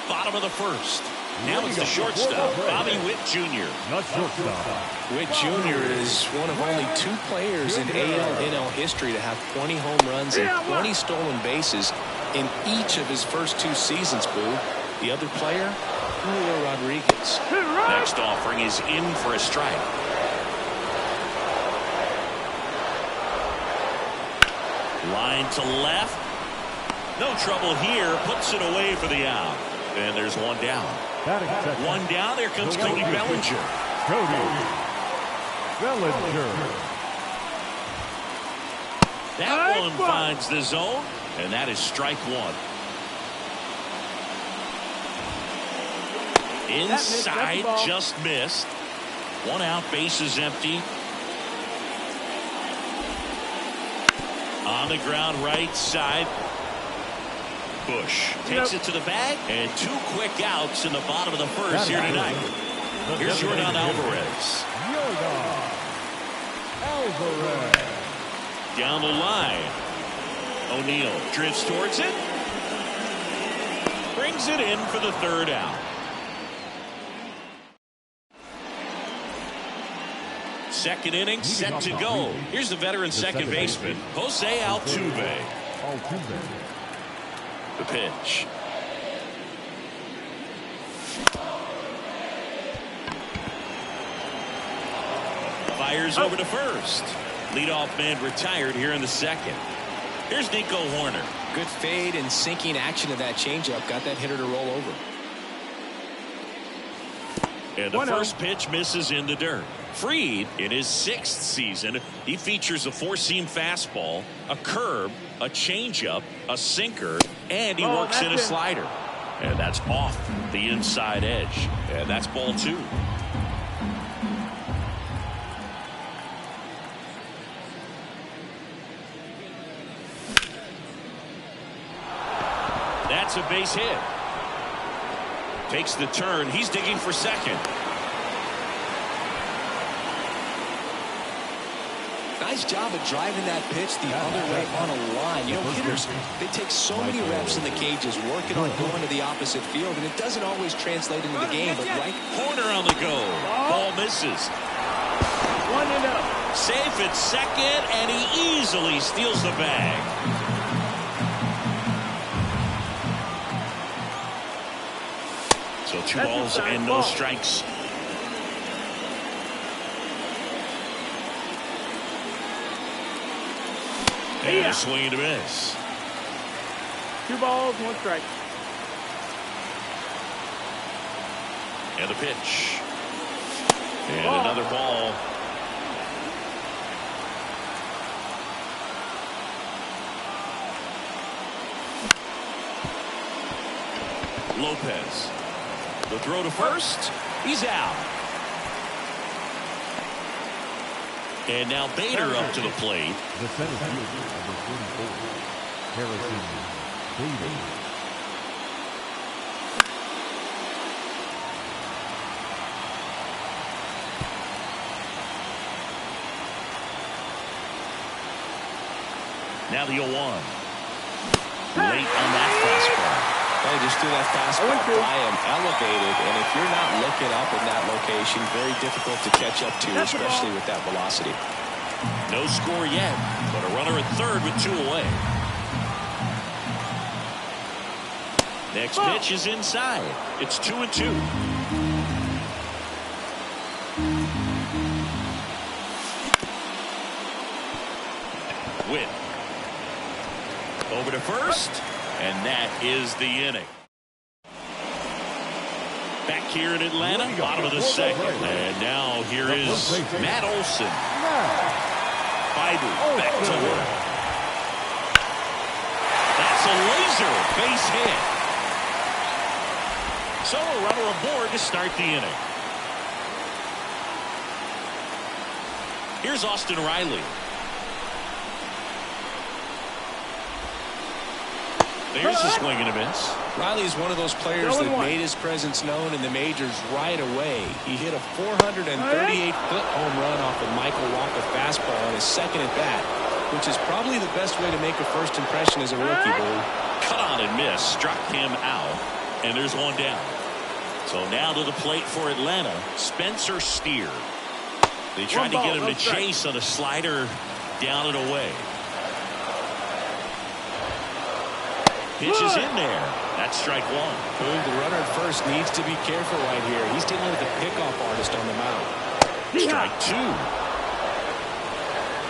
Bottom of the first. Now it's the shortstop, Bobby Witt Jr. Not shortstop. Witt Jr. is one of only 2 players in AL/NL history to have 20 home runs and 20 stolen bases in each of his first 2 seasons, Boo. The other player, Julio Rodriguez. Next offering is in for a strike. Line to left. No trouble here. Puts it away for the out. And there's one down. One down. There comes Cody Bellinger. Cody Bellinger. That one finds the zone. And that is strike one. Inside, just missed. One out, base is empty. On the ground, right side. Bush takes it to the bag, and 2 quick outs in the bottom of the first here tonight. Here's Jordan Alvarez. Down the line. O'Neill drifts towards it. Brings it in for the third out. Second inning set to go. Here's the veteran second baseman, Jose Altuve. The pitch. Fires over to first. Leadoff man retired here in the second. Here's Nico Hoerner. Good fade and sinking action of that changeup. Got that hitter to roll over. And the first pitch misses in the dirt. Fried, in his 6th season, he features a 4-seam fastball, a curve, a changeup, a sinker, and he works in a slider. And that's off the inside edge. And that's ball 2. That's a base hit. Takes the turn. He's digging for second. Nice job of driving that pitch the other way on a line. You know, hitters, they take so many reps in the cages working on going to the opposite field, and it doesn't always translate into the game. But right, Hoerner on the go. Ball misses. 1-0. Safe at second, and he easily steals the bag. So 2 balls and no strikes. And a swing and a miss. 2 balls, 1 strike. And the pitch. And another ball. Lopez. The throw to first. He's out. And now Bader up to the plate. The center fielder, number 44, Harrison Bader. Now the 0-1. Late on that fastball. They just threw that fastball by him, elevated, and if you're not looking up in that location, very difficult to catch up to, especially with that velocity. No score yet, but a runner at third with 2 away. Next pitch is inside. It's 2-2. Win. Over to first, and that is the inning. Back here in Atlanta, bottom of the second. And now here is Matt Olson. Biden back to work. That's a laser base hit. So a runner aboard to start the inning. Here's Austin Riley. There's a swing and a miss. Riley is one of those players that made his presence known in the majors right away. He hit a 438-foot home run off of Michael Wacha fastball on his second at bat, which is probably the best way to make a first impression as a rookie. Cut on and miss, struck him out, and there's one down. So now to the plate for Atlanta, Spencer Steer. They tried to get him to chase on a slider down and away. Pitch is in there. That's strike one. The runner at first needs to be careful right here. He's dealing with a pickoff artist on the mound. Strike two.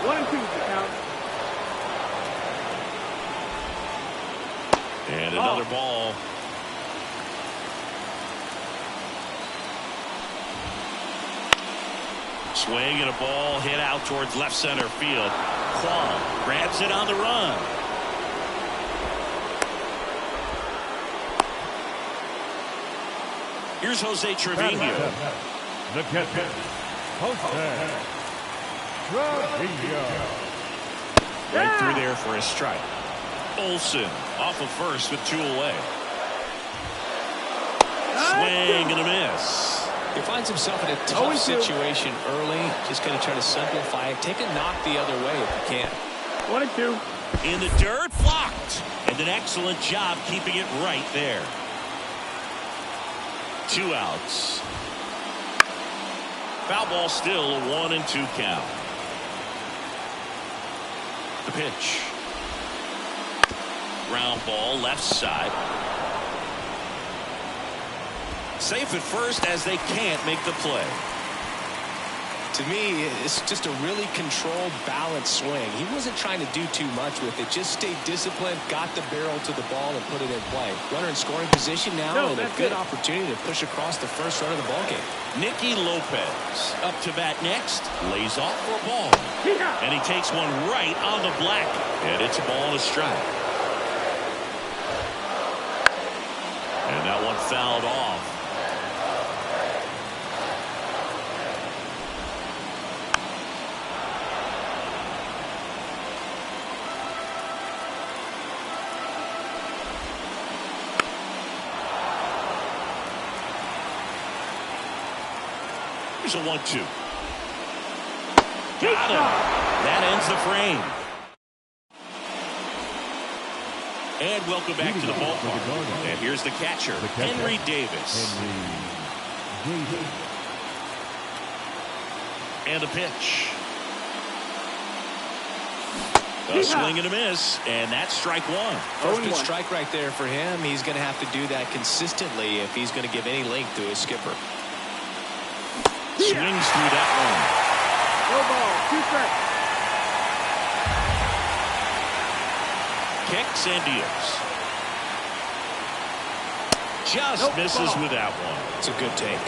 1-2 the count. And another ball. Swing and a ball hit out towards left center field. Kwan grabs it on the run. Here's Jose Trevino. The catcher, Jose Trevino. Right through there for a strike. Olson off of first with 2 away. Swing and a miss. He finds himself in a tough situation early. Just going to try to simplify it. Take a knock the other way if you can. 1-2. In the dirt, blocked. And an excellent job keeping it right there. 2 outs. Foul ball still, a 1-2 count. The pitch. Ground ball left side. Safe at first as they can't make the play. To me, it's just a really controlled, balanced swing. He wasn't trying to do too much with it. Just stayed disciplined, got the barrel to the ball, and put it in play. Runner in scoring position now, and a good opportunity to push across the first run of the ballgame. Nicky Lopez up to bat next. Lays off for a ball. And he takes one right on the black. And it's a ball and a strike. And that one fouled off. Here's a 1-2. Got him. That ends the frame. And welcome back to the ballpark. And here's the catcher, Henry Davis. And a pitch. A swing and a miss, and that's strike one. First good strike right there for him. He's going to have to do that consistently if he's going to give any length to his skipper. Swings through that one. No ball, 2 strikes. Kicks and deals. Just misses with that one. It's a good take.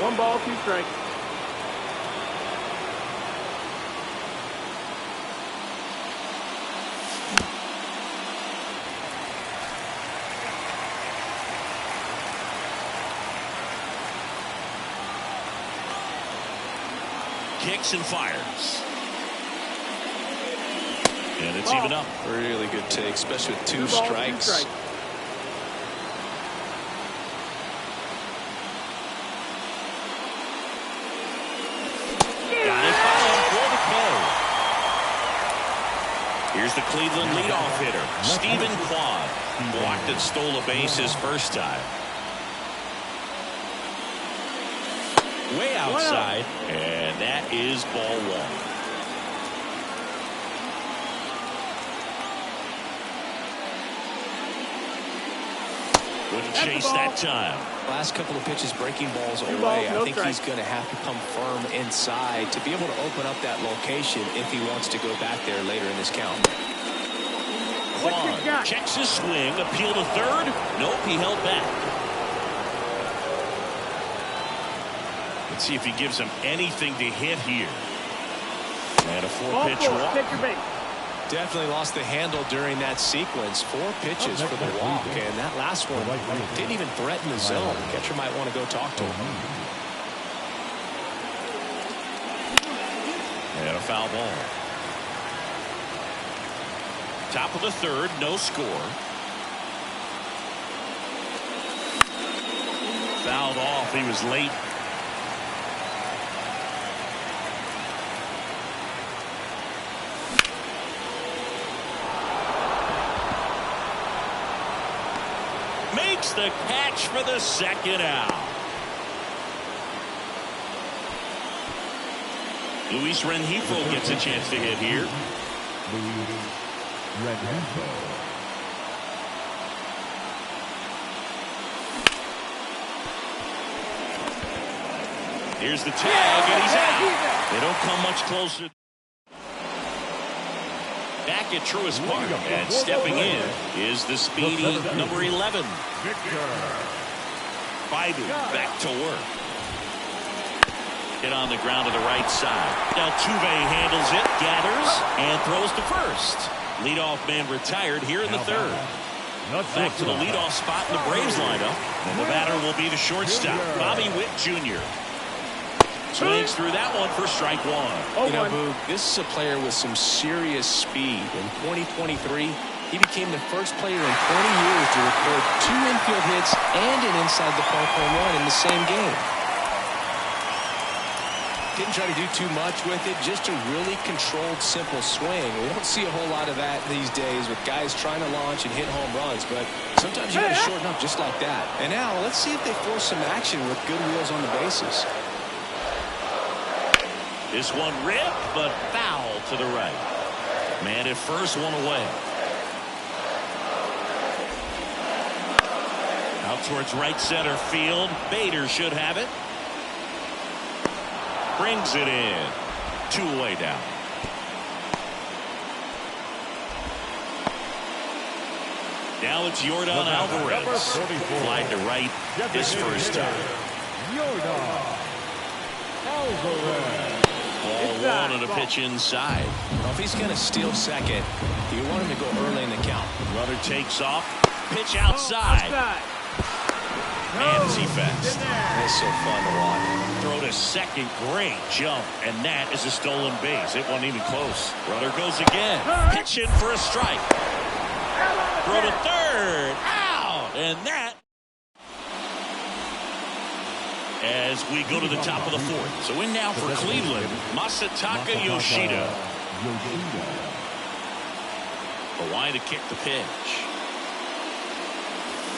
1 ball, 2 strikes. Kicks and fires. And it's even up. Really good take, especially with 2 strikes. 2 strikes. Got it fouled for the play. Here's the Cleveland leadoff hitter, Stephen Kwan. Blocked and stole a base his first time. Way outside, and that is ball 1. Wouldn't chase that time. Last couple of pitches breaking balls Two away. balls, no I think strike. he's going to have to come firm inside to be able to open up that location if he wants to go back there later in this count. What's Kwan your shot? checks his swing, appeal to third. Nope, he held back. Let's see if he gives him anything to hit here. And a Ball 4-pitch four. walk. Take your base. Definitely lost the handle during that sequence. 4 pitches for the walk, and that last one didn't even threaten the zone. Catcher might want to go talk to him. And a foul ball. Top of the third, no score. Fouled off. He was late. Makes the catch for the second out. Luis Rengifo gets a chance to hit here. Luis Rengifo. Here's the tag, and he's out. They don't come much closer. Back at Truist Park, and stepping in is the speedy number 11. Biden back to work. Hit on the ground to the right side. Altuve handles it, gathers, and throws to first. Leadoff man retired here in the third. Back to the leadoff spot in the Braves lineup. And the batter will be the shortstop, Bobby Witt Jr. Swings through that one for strike one. You know, Boog, this is a player with some serious speed. In 2023, he became the first player in 20 years to record 2 infield hits and an inside the park home run in the same game. Didn't try to do too much with it, just a really controlled, simple swing. We don't see a whole lot of that these days with guys trying to launch and hit home runs, but sometimes you got to shorten up just like that. And now let's see if they force some action with good wheels on the bases. This one ripped, but foul to the right. Man at first, one away. Out towards right center field. Bader should have it. Brings it in. 2 away down. Now it's Yordan Alvarez. Flied to right his first time. Yordan Alvarez. Ball 1 on a pitch inside. Well, if he's going to steal second, you want him to go early in the count. Runner takes off. Pitch outside. Man, is he fast. It's so fun to watch. Throw to second. Great jump. And that is a stolen base. It wasn't even close. Runner goes again. Pitch in for a strike. Throw to third. Out. And that. As we go to the top of the fourth. So in now for Cleveland, Masataka Yoshida. Hawaii to kick the pitch.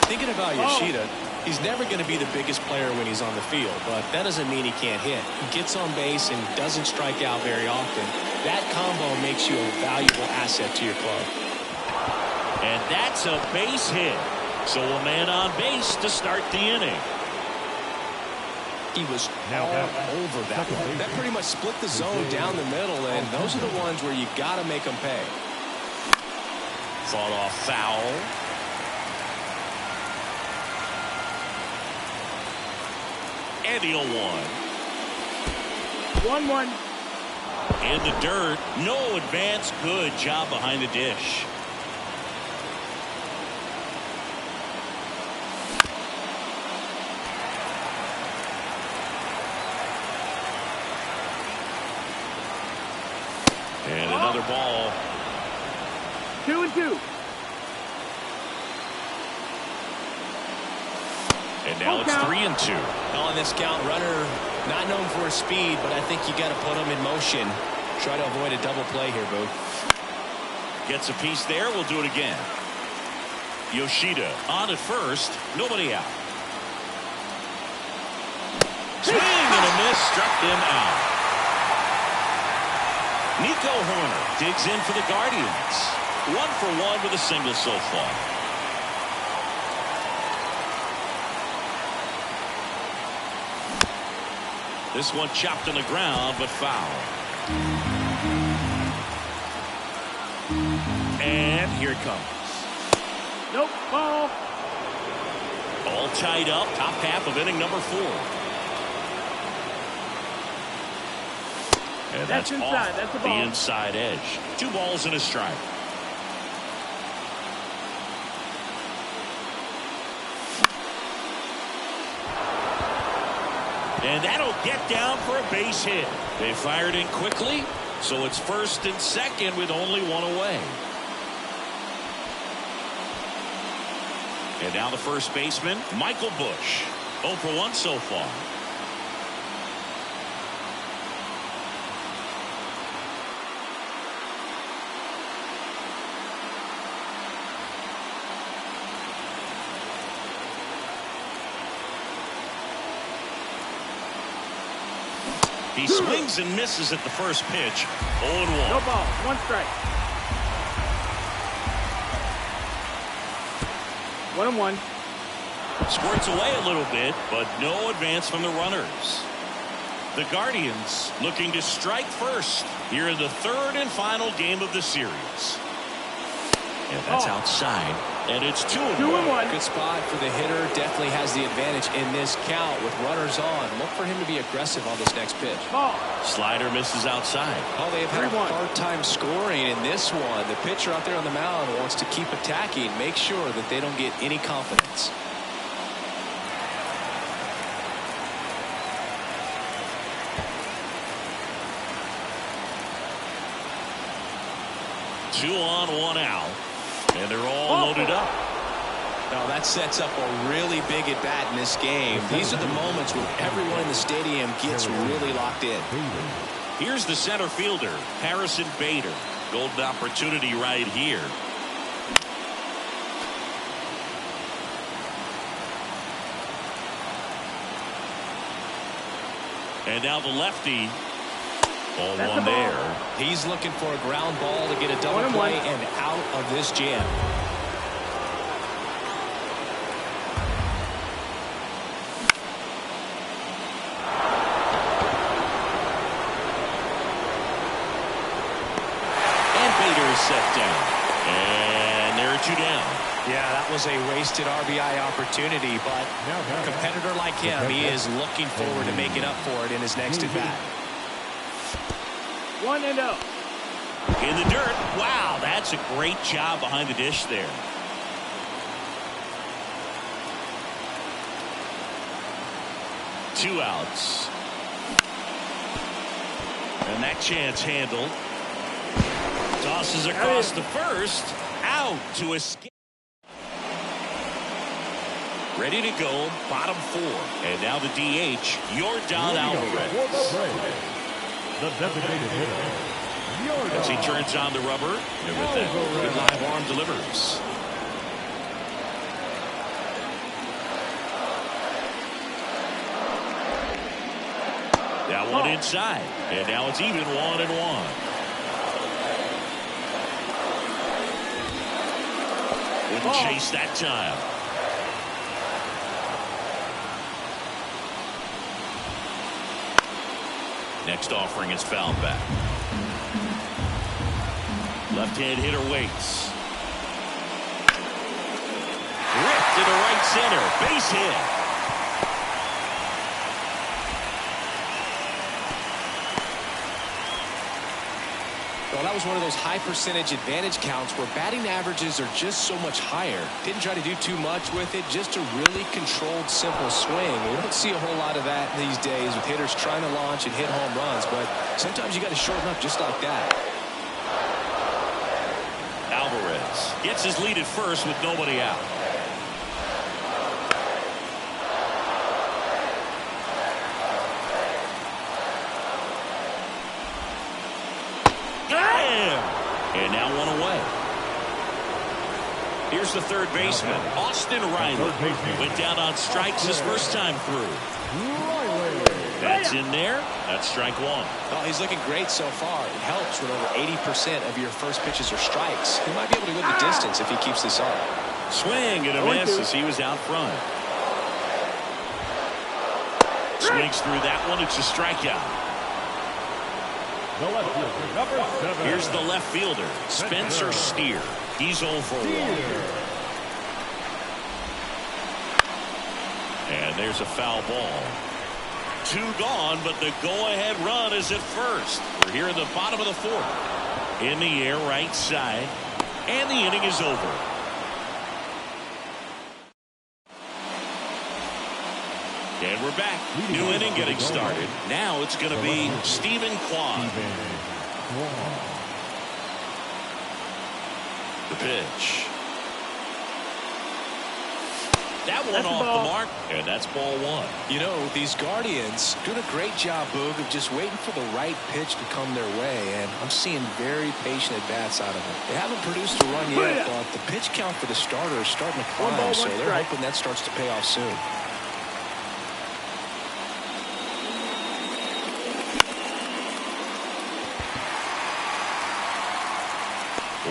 Thinking about Yoshida, he's never going to be the biggest player when he's on the field, but that doesn't mean he can't hit. He gets on base and doesn't strike out very often. That combo makes you a valuable asset to your club. And that's a base hit. So a man on base to start the inning. He was all over that one. That pretty much split the zone down the middle, and those are the ones where you got to make them pay. Fought off foul. And he'll 1-1. In the dirt. No advance. Good job behind the dish. And another ball. 2-2. And now it's 3-2. On this count, runner not known for his speed, but I think you got to put him in motion. Try to avoid a double play here, Boo. Gets a piece there. We'll do it again. Yoshida on at first. Nobody out. Swing and a miss. Struck him out. Nico Horner digs in for the Guardians. 1 for 1 with a single so far. This one chopped on the ground, but foul. And here it comes. Nope, ball. All tied up, top half of inning number 4. And that's inside. off That's a the ball. inside edge. 2 balls and a strike. And that'll get down for a base hit. They fired in quickly, so it's first and second with only 1 away. And now the first baseman, Michael Busch. 0 for 1 so far. He swings and misses at the first pitch. 0-1. No ball. 1 strike. 1-1. Squirts away a little bit, but no advance from the runners. The Guardians looking to strike first here in the 3rd and final game of the series. And that's outside, and it's 2-1. 2-1. Good spot for the hitter. Definitely has the advantage in this count with runners on. Look for him to be aggressive on this next pitch. Ball. Slider misses outside. Oh, they have had a 3-1. hard time scoring in this one. The pitcher out there on the mound wants to keep attacking, make sure that they don't get any confidence. Two on, 1 out. And they're all loaded up. Now that sets up a really big at bat in this game. These are the moments when everyone in the stadium gets really locked in. Here's the center fielder, Harrison Bader. Golden opportunity right here. And now the lefty. Ball That's one a ball. there. He's looking for a ground ball to get a double 1-1. play and out of this jam. And Bader is set down. And there are 2 down. Yeah, that was a wasted RBI opportunity, but a competitor like him, he is looking forward to making up for it in his next at bat. 1-0. In the dirt. Wow, that's a great job behind the dish there. Two outs. And that chance handled. Tosses across the first. Out to escape. Ready to go. Bottom 4. And now the DH, Yordan Alvarez. The designated hitter, As he turns on the rubber, and with that good live arm delivers. That one inside, and now it's even 1-1. Wouldn't chase that time. Next offering is fouled back. Left-hand hitter waits. Ripped to the right center. Base hit. Well, that was one of those high percentage advantage counts where batting averages are just so much higher. Didn't try to do too much with it, just a really controlled, simple swing. We don't see a whole lot of that these days with hitters trying to launch and hit home runs, but sometimes you got to shorten up just like that. Alvarez gets his lead at first with nobody out. And now 1 away. Here's the third baseman, Austin Riley. Went down on strikes his first time through. That's in there. That's strike 1. Oh, he's looking great so far. It helps when over 80% of your first pitches are strikes. He might be able to go the distance if he keeps this up. Swing and a miss as he was out front. Swings through that one. It's a strikeout. The left fielder, number 7. Here's the left fielder, Spencer Steer. He's 0 for 1. And there's a foul ball. 2 gone, but the go-ahead run is at first. We're here in the bottom of the 4th. In the air, right side. And the inning is over. And we're back. New inning getting started. Now it's going to be Stephen Kwan. The pitch. That one off the mark, and that's ball 1. You know, these Guardians doing a great job, Boog, of just waiting for the right pitch to come their way, and I'm seeing very patient at-bats out of them. They haven't produced a run yet, but the pitch count for the starter is starting to climb, so they're hoping that starts to pay off soon.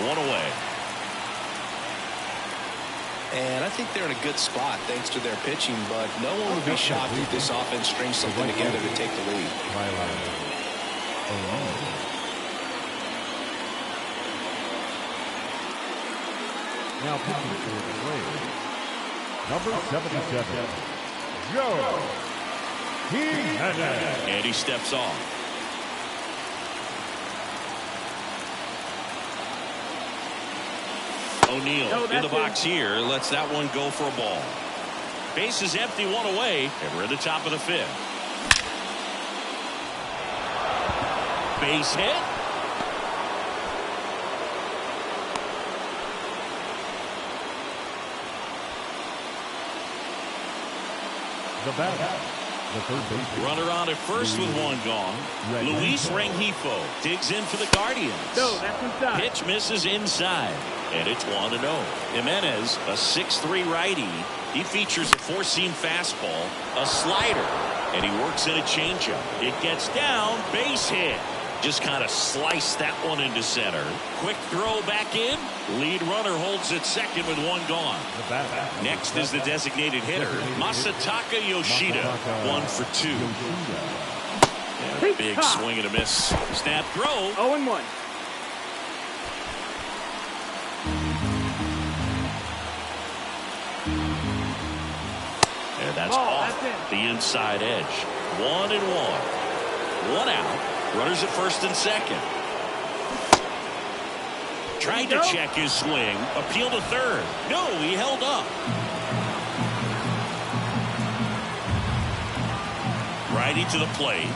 One away. And I think they're in a good spot thanks to their pitching, but no one would be shocked if this offense strings something together to take the lead. Now pitching for the Braves, number 77, Joe Jimenez. And he steps off. O'Neill in the box here, lets that one go for a ball. Base is empty, 1 away, and we're at the top of the 5th. Base hit. The batter, the third baseman. Runner on at first with 1 gone. Luis Rengifo digs in for the Guardians. No, that's inside. Pitch misses inside. And it's 1-0. Jimenez, a 6'3" righty. He features a 4-seam fastball, a slider, and he works in a changeup. It gets down, base hit. Just kind of sliced that one into center. Quick throw back in. Lead runner holds at second with 1 gone. Next is the designated hitter, Masataka Yoshida, 1 for 2. Yeah, big swing and a miss. Snap throw. 0-1. And that's off the inside edge. 1-1. 1 out. Runners at first and second. Tried to check his swing. Appeal to third. No, he held up. Righty to the plate.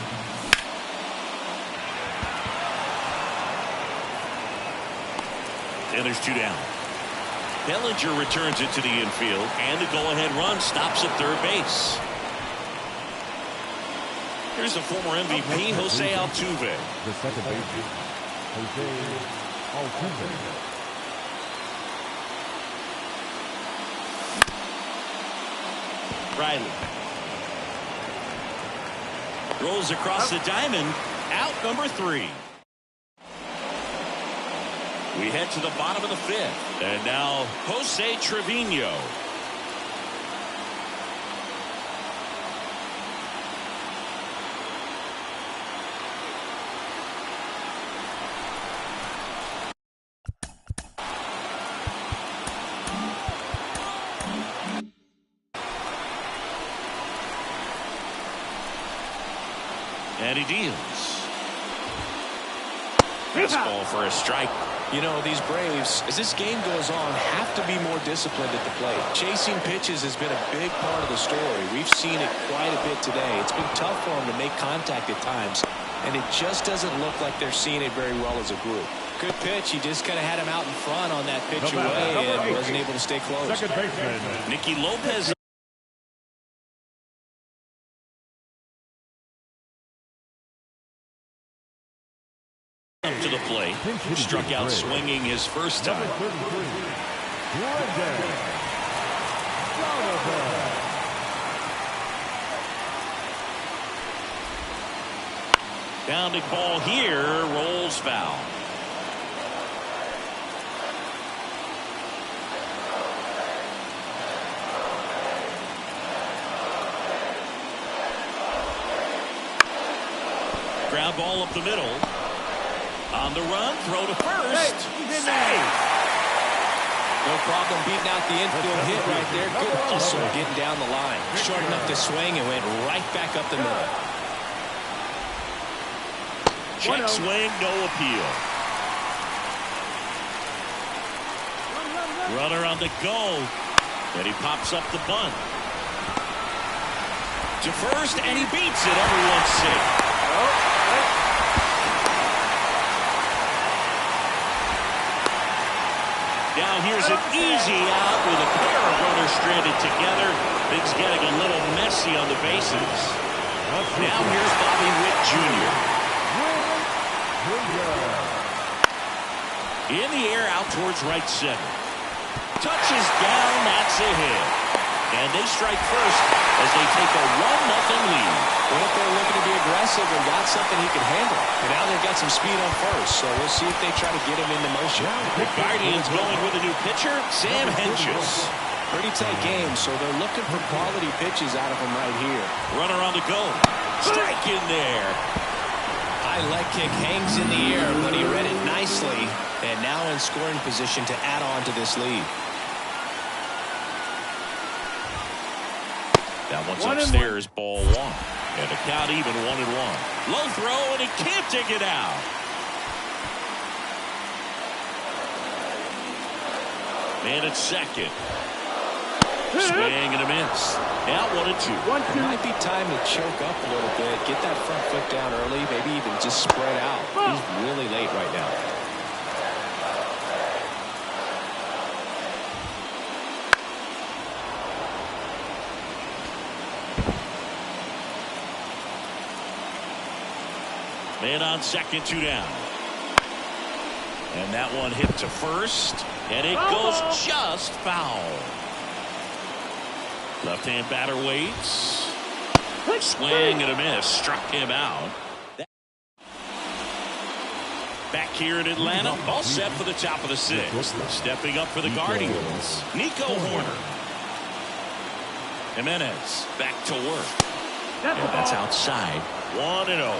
And there's 2 down. Bellinger returns it to the infield, and the go-ahead run stops at third base. Here's the former MVP, Jose Altuve. The second baseman, Jose Altuve. Riley. Rolls across the diamond. Out number 3. We head to the bottom of the 5th. And now Jose Trevino. And he deals. Fastball for a strike. You know, these Braves, as this game goes on, have to be more disciplined at the plate. Chasing pitches has been a big part of the story. We've seen it quite a bit today. It's been tough for them to make contact at times, and it just doesn't look like they're seeing it very well as a group. Good pitch. He just kind of had him out in front on that pitch away and wasn't able to stay close. Second baseman, Nicky Lopez. Up to the plate. Struck out swinging his first time. number 33, Brendan Donovan. Bounding ball here, rolls foul. Ground ball up the middle. On the run, throw to first. Save. No problem beating out the infield hit right there. Good hustle getting down the line. Short enough to swing and went right back up the middle. Check swing, no appeal. Runner on the go. And he pops up the bunt. To first, and he beats it. Everyone's safe. Now here's an easy out with a pair of runners stranded together. Things getting a little messy on the bases. Now here's Bobby Witt Jr. In the air out towards right center. Touches down, that's a hit. And they strike first as they take a 1-0 lead. What if they're looking to be aggressive and got something he can handle? And now they've got some speed on first, so we'll see if they try to get him into motion. The Guardians going with a new pitcher, Sam Hentges. Pretty tight game, so they're looking for quality pitches out of him right here. Runner on the go. Strike in there. High leg kick hangs in the air, but he read it nicely, and now in scoring position to add on to this lead. That one's upstairs, ball one. And the count even 1-1. Low throw, and he can't dig it out. Man at second. Swing and a miss. Out 1-2. It might be time to choke up a little bit, get that front foot down early, maybe even just spread out. He's really late right now. Man on second, 2 down. And that one hit to first. And it goes just foul. Left-hand batter waits. Swing and a miss. Struck him out. Back here in Atlanta. All set for the top of the 6th. Stepping up for the Guardians. Nico Horner. Jimenez back to work. And that's outside. 1-0.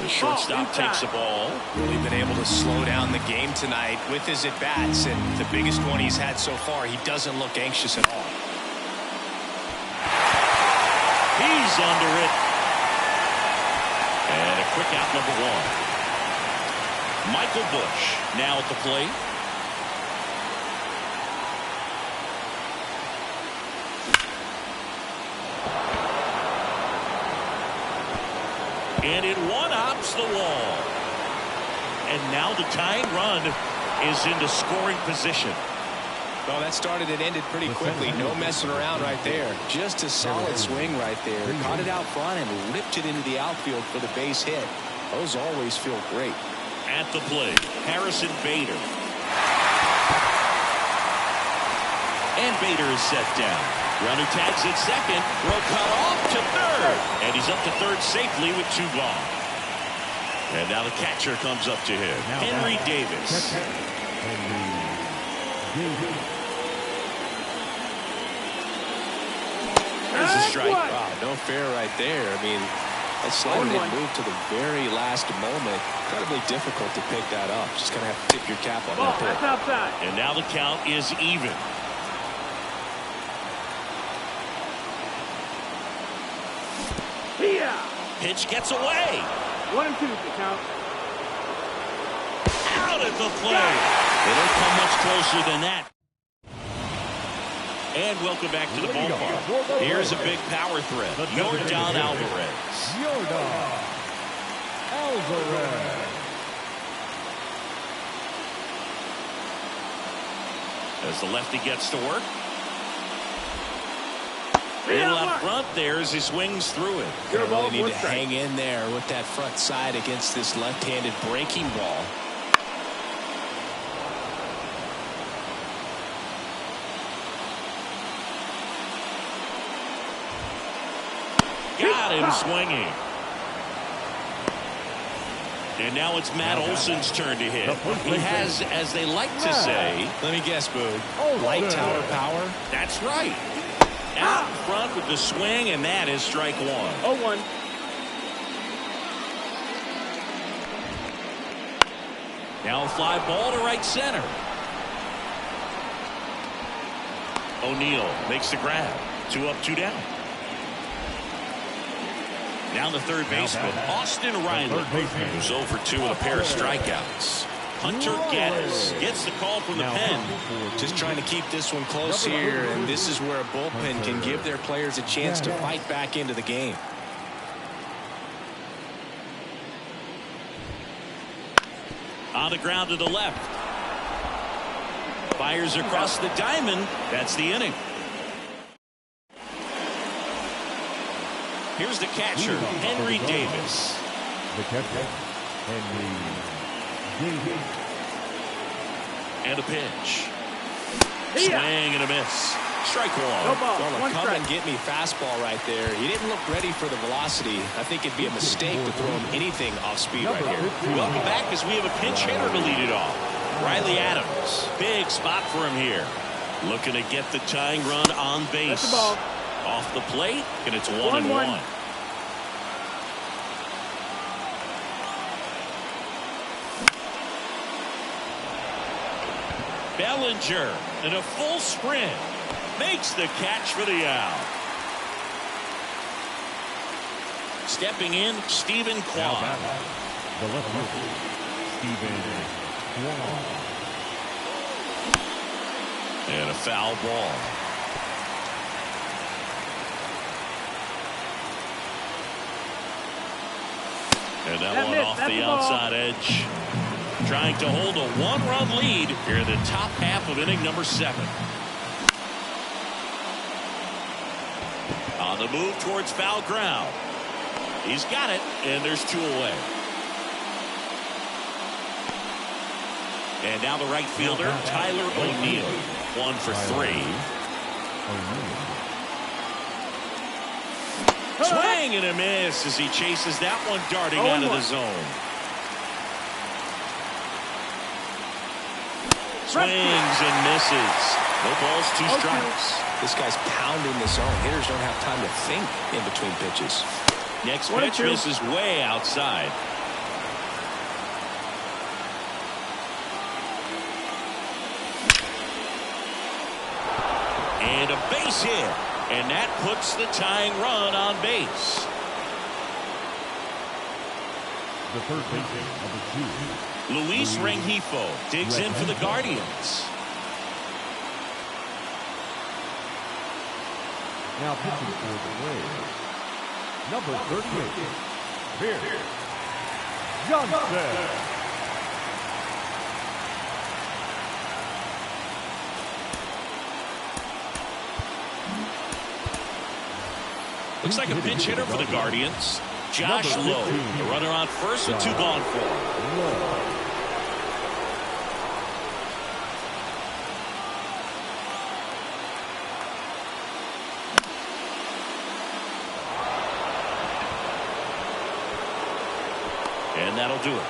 The shortstop takes the ball. Really been able to slow down the game tonight with his at-bats, and the biggest one he's had so far. He doesn't look anxious at all. He's under it. And a quick out, number 1. Michael Busch now at the plate. And it one-ups the wall. And now the tying run is into scoring position. Well, that started and ended pretty quickly. No messing around right there. Just a solid swing right there. Caught it out front and ripped it into the outfield for the base hit. Those always feel great. At the plate, Harrison Bader. And Bader is set down. Runner tags at second. Throw cut off to third. And he's up to third safely with 2 gone. And now the catcher comes up to him. Henry Davis. There's a strike. Wow, no fair right there. I mean, that slider didn't move to the very last moment. Incredibly difficult to pick that up. Just going to have to tip your cap on that pick. And now the count is even. Pitch gets away. 1-2 the count. Out at the plate. They don't come much closer than that. And welcome back to the ballpark. Here's a big power threat. Yordan Alvarez. Yordan Alvarez. As the lefty gets to work. In left front there as he swings through it. You really need to hang in there with that front side against this left-handed breaking ball. Got him swinging. And now it's Matt Olson's turn to hit. He has, as they like to say, let me guess, Boo. Light tower power? That's right. Out front with the swing, and that is strike one. 0-1. Now a fly ball to right center. O'Neill makes the grab. 2 up, 2 down. Now the third baseman, Austin Riley, who's 0 for 2 with a pair of strikeouts. Hunter Gaddis gets the call from the pen. Just trying to keep this one close here, and this is where a bullpen can give their players a chance to fight back into the game. On the ground to the left. Fires across the diamond. That's the inning. Here's the catcher, Henry Davis. The catcher, Henry Davis. And a pitch. Swing and a miss. Strike one. No ball. Well, a 1 come strike. and get me fastball right there. He didn't look ready for the velocity. I think it'd be a mistake to throw him anything off speed right here. Welcome back as we have a pinch hitter to lead it off. Riley Adams. Big spot for him here. Looking to get the tying run on base. That's the ball. Off the plate, and it's 1-1. Bellinger in a full sprint makes the catch for the out. Stepping in, Stephen Kwan. The left fielder, Stephen Kwan. And a foul ball. And that one off the outside edge. Trying to hold a 1-run lead here in the top half of inning number 7. On the move towards foul ground. He's got it, and there's 2 away. And now the right fielder, Tyler O'Neill. 1 for 3. Swing and a miss as he chases that one darting out of the zone. Swings and misses. No balls, 2 strikes. This guy's pounding the zone. Hitters don't have time to think in between pitches. Next pitch misses way outside. And a base hit. And that puts the tying run on base. The third baseman, number 2. Luis Rengifo digs in for the Guardians. Now pitching for the Braves, number 38, Pierce Johnson. Looks like a pinch hitter for the Guardians. Josh Lowe, the runner on first with 2 gone for him. And that'll do it.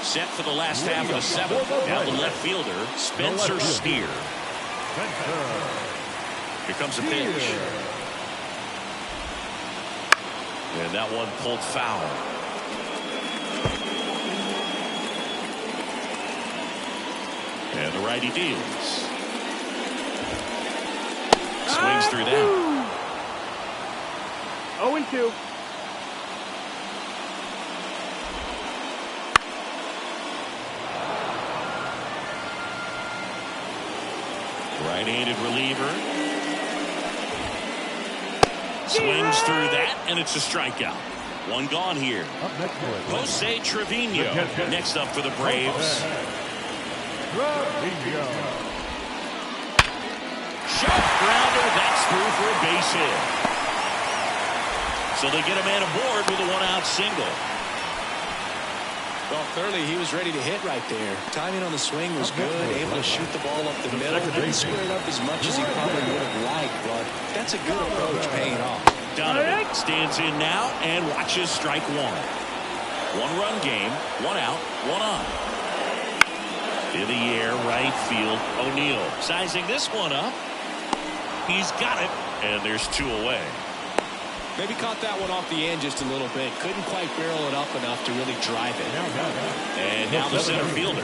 Set for the last half of the 7th. Now the left fielder, Spencer Steer. Here comes a pitch. And that one pulled foul. And the righty deals. Swings through that. 0-2. Right-handed reliever. Swings through that, and it's a strikeout. 1 gone here. Up next for it. Jose Trevino next up for the Braves. Trevino. Sharp grounder, that's through for a base hit. So they get a man aboard with a 1-out single. Well, clearly he was ready to hit right there. Timing on the swing was good, able to shoot the ball up the middle. Didn't square it up as much as he probably would have liked, but that's a good approach paying off. Donovan stands in now and watches strike 1. 1-run game, 1 out, 1 on. In the air, right field. O'Neill sizing this one up. He's got it, and there's 2 away. Maybe caught that one off the end just a little bit. Couldn't quite barrel it up enough to really drive it. And now the center fielder.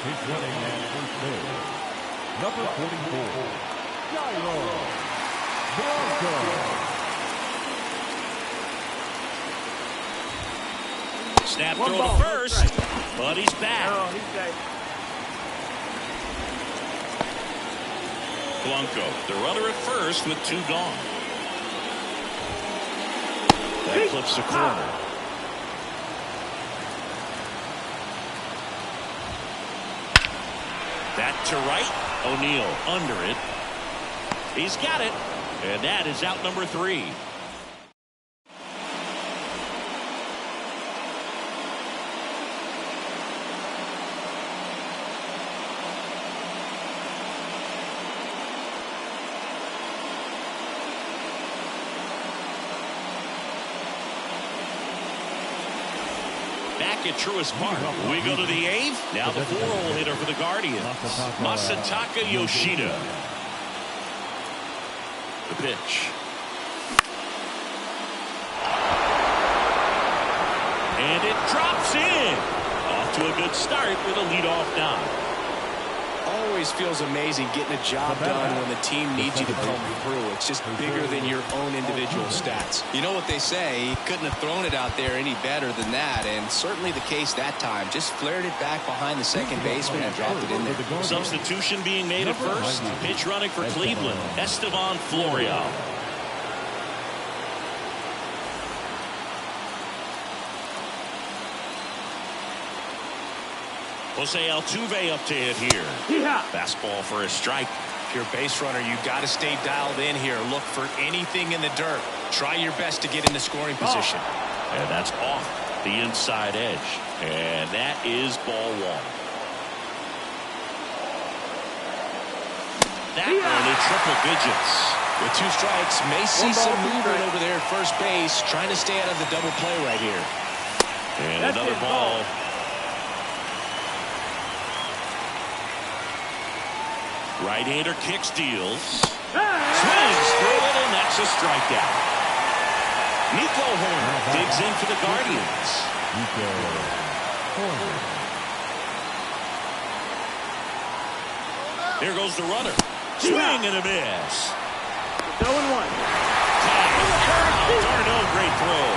He's running at first base. Number 44, Jairo Blanco. Snap One throw ball, to one first, strike. but he's back. Oh, he's safe. Blanco, the runner at first with 2 gone. That clips the corner. That to right. O'Neill under it. He's got it. And that is out number 3. Back at Truist Park. We go to the 8th. Now the 4-hole hitter for the Guardians, Masataka Yoshida. The pitch. And it drops in. Off to a good start with a leadoff knock. Always feels amazing getting a job done when the team needs you to come through. It's just bigger than your own individual stats. You know what they say, he couldn't have thrown it out there any better than that, and certainly the case that time. Just flared it back behind the second baseman and dropped it in there. Substitution being made at first. Pitch running for Cleveland, Estevan Florial. Jose Altuve up to hit here. Yeah. Fastball for a strike. If you're a base runner, you've got to stay dialed in here. Look for anything in the dirt. Try your best to get in the scoring position. And that's off the inside edge. And that is ball 1. That one in triple digits. With 2 strikes, may see some ball, 2 movement strikes. over there at first base, trying to stay out of the double play right here. And That's another it, ball. Right-hander kicks, deals. Swings through it, and that's a strikeout. Nico Horner digs in for the Guardians. Nico Horner. There goes the runner. Swing and a miss. 0-1. Darno, great throw.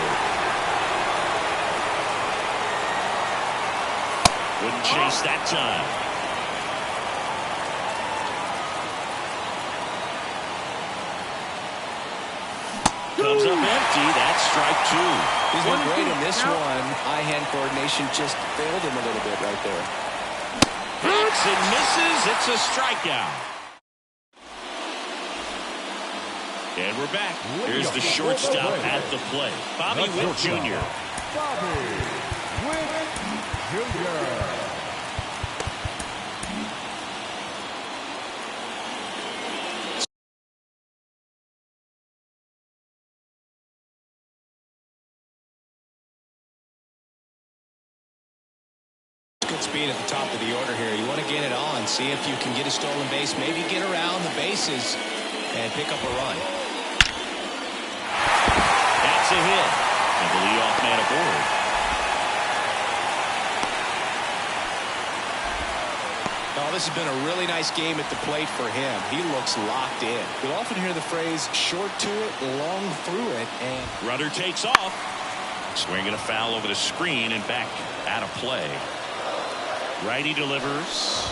Wouldn't chase that time. Comes up empty. That's strike 2. He's been great in this one. Eye-hand coordination just failed him a little bit right there. Hits and misses. It's a strikeout. And we're back. Here's the shortstop at the plate, Bobby Witt Jr. Bobby Witt Jr. Good speed at the top of the order here. You want to get it on, see if you can get a stolen base, maybe get around the bases and pick up a run. That's a hit. And the leadoff man aboard. Oh, this has been a really nice game at the plate for him. He looks locked in. You'll often hear the phrase short to it, long through it, and Runner takes off. Swinging a foul over the screen and back out of play. Righty delivers.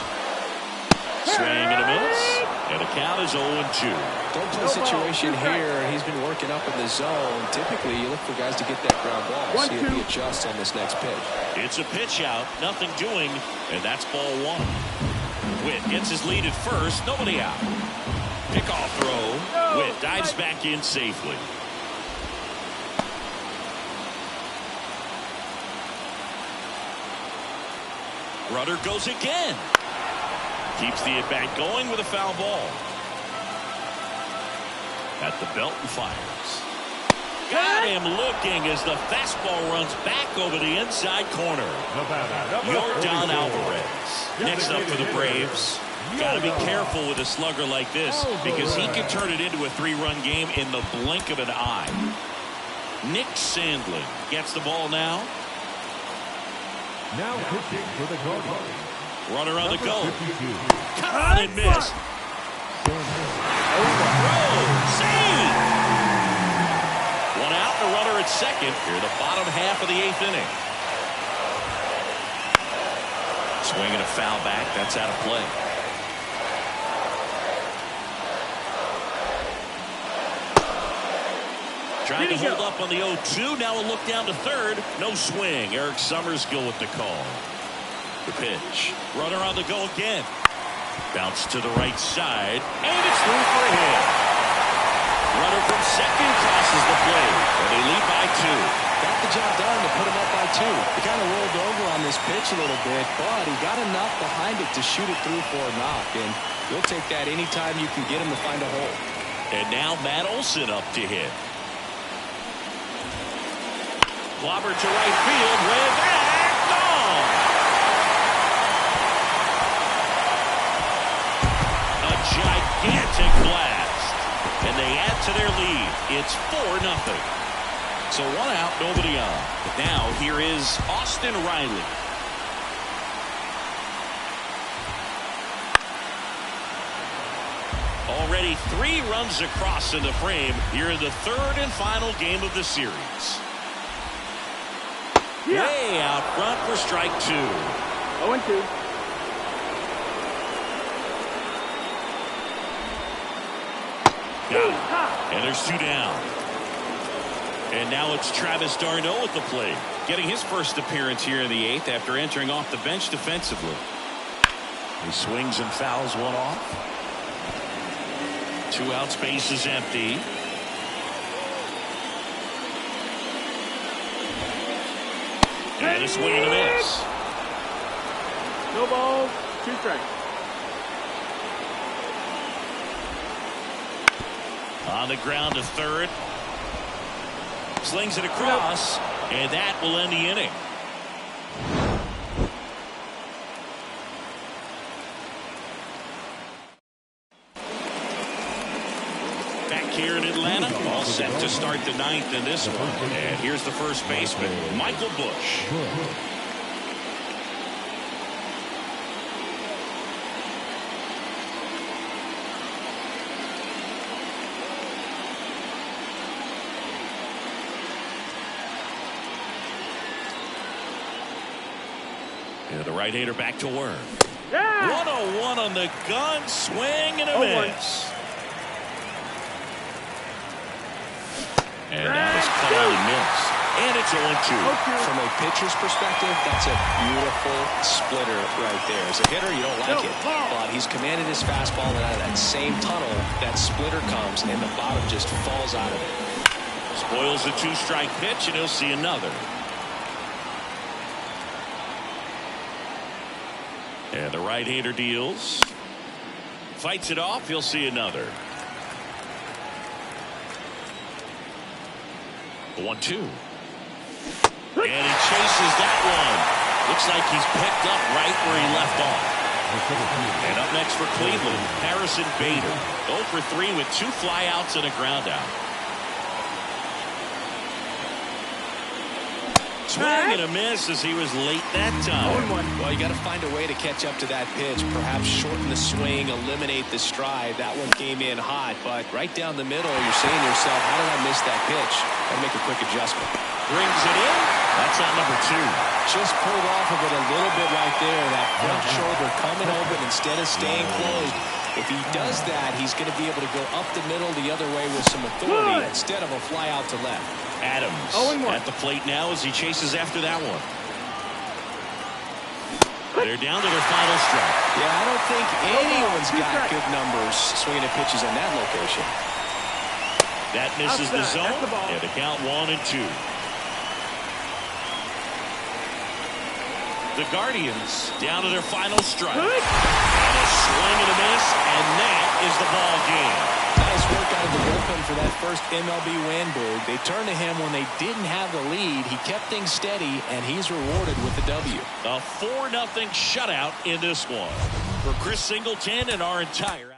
Swing and a miss. And the count is 0-2. don't play situation here. He's been working up in the zone. Typically, you look for guys to get that ground ball. See if he adjusts on this next pitch. It's a pitch out. Nothing doing. And that's ball 1. Witt gets his lead at first. Nobody out. Pickoff throw. Witt dives back in safely. Runner goes again. Keeps the at-bat going with a foul ball. At the belt and fires. Got him looking as the fastball runs back over the inside corner. Yordan Alvarez. Next up for the Braves. Got to be careful with a slugger like this because he can turn it into a 3-run game in the blink of an eye. Nick Sandlin gets the ball now. Now pitching for the Guardians. Runner on the go. Caught and missed. Save! One out and a runner at second here, the bottom half of the 8th inning. Swinging a foul back. That's out of play. Trying to hold up on the 0-2. Now a look down to third. No swing. Eric Summerskill with the call. The pitch. Runner on the go again. Bounce to the right side. And it's through for a hit. Runner from second crosses the plate. And they lead by 2. Got the job done to put him up by 2. He kind of rolled over on this pitch a little bit, but he got enough behind it to shoot it through for a knock. And you'll take that anytime you can get him to find a hole. And now Matt Olson up to hit. Clobber to right field. Way back. Gone. A gigantic blast. And they add to their lead. It's 4-0. So 1 out, nobody on. But now here is Austin Riley. Already 3 runs across in the frame here in the 3rd and final game of the series. Way out front for strike 2. 0-2. Got it. And there's 2 down. And now it's Travis d'Arnaud at the plate. Getting his first appearance here in the 8th after entering off the bench defensively. He swings and fouls one off. 2 outs, base is empty. And a swing and a miss. No balls, 2 strikes. On the ground to third. Slings it across, and that will end the inning. Back here in Atlanta, all set to start the 9th in this one. And here's the first baseman, Michael Busch. The right-hander back to work. 1-0-1 on the gun. Swing and a miss. And that is caught and missed. And it's 0-2. From a pitcher's perspective, that's a beautiful splitter right there. As a hitter, you don't like it. But he's commanded his fastball, and out of that same tunnel, that splitter comes, and the bottom just falls out of it. Spoils the 2-strike pitch, and he'll see another. And the right-hander deals. Fights it off. He'll see another. 1-2. And he chases that one. Looks like he's picked up right where he left off. And up next for Cleveland, Harrison Bader. 0 for 3 with 2 flyouts and a ground out. Swing and a miss as he was late that time. Well, you got to find a way to catch up to that pitch. Perhaps shorten the swing, eliminate the stride. That one came in hot, but right down the middle, you're saying to yourself, how did I miss that pitch? Got to make a quick adjustment. Brings it in. That's out number 2. Just pulled off of it a little bit right there. That front shoulder coming open instead of staying closed. If he does that, he's going to be able to go up the middle the other way with some authority instead of a fly out to left. Adams at the plate now as he chases after that one. They're down to their final strike. Yeah, I don't think anyone's got good numbers swinging at pitches in that location. That misses the zone. And the count 1-2. The Guardians down to their final strike. And swing and a miss, and that is the ball game. Nice work out of the bullpen for that first MLB win, Boog. They turned to him when they didn't have the lead. He kept things steady, and he's rewarded with the W. A 4-0 shutout in this one. For Chris Singleton and our entire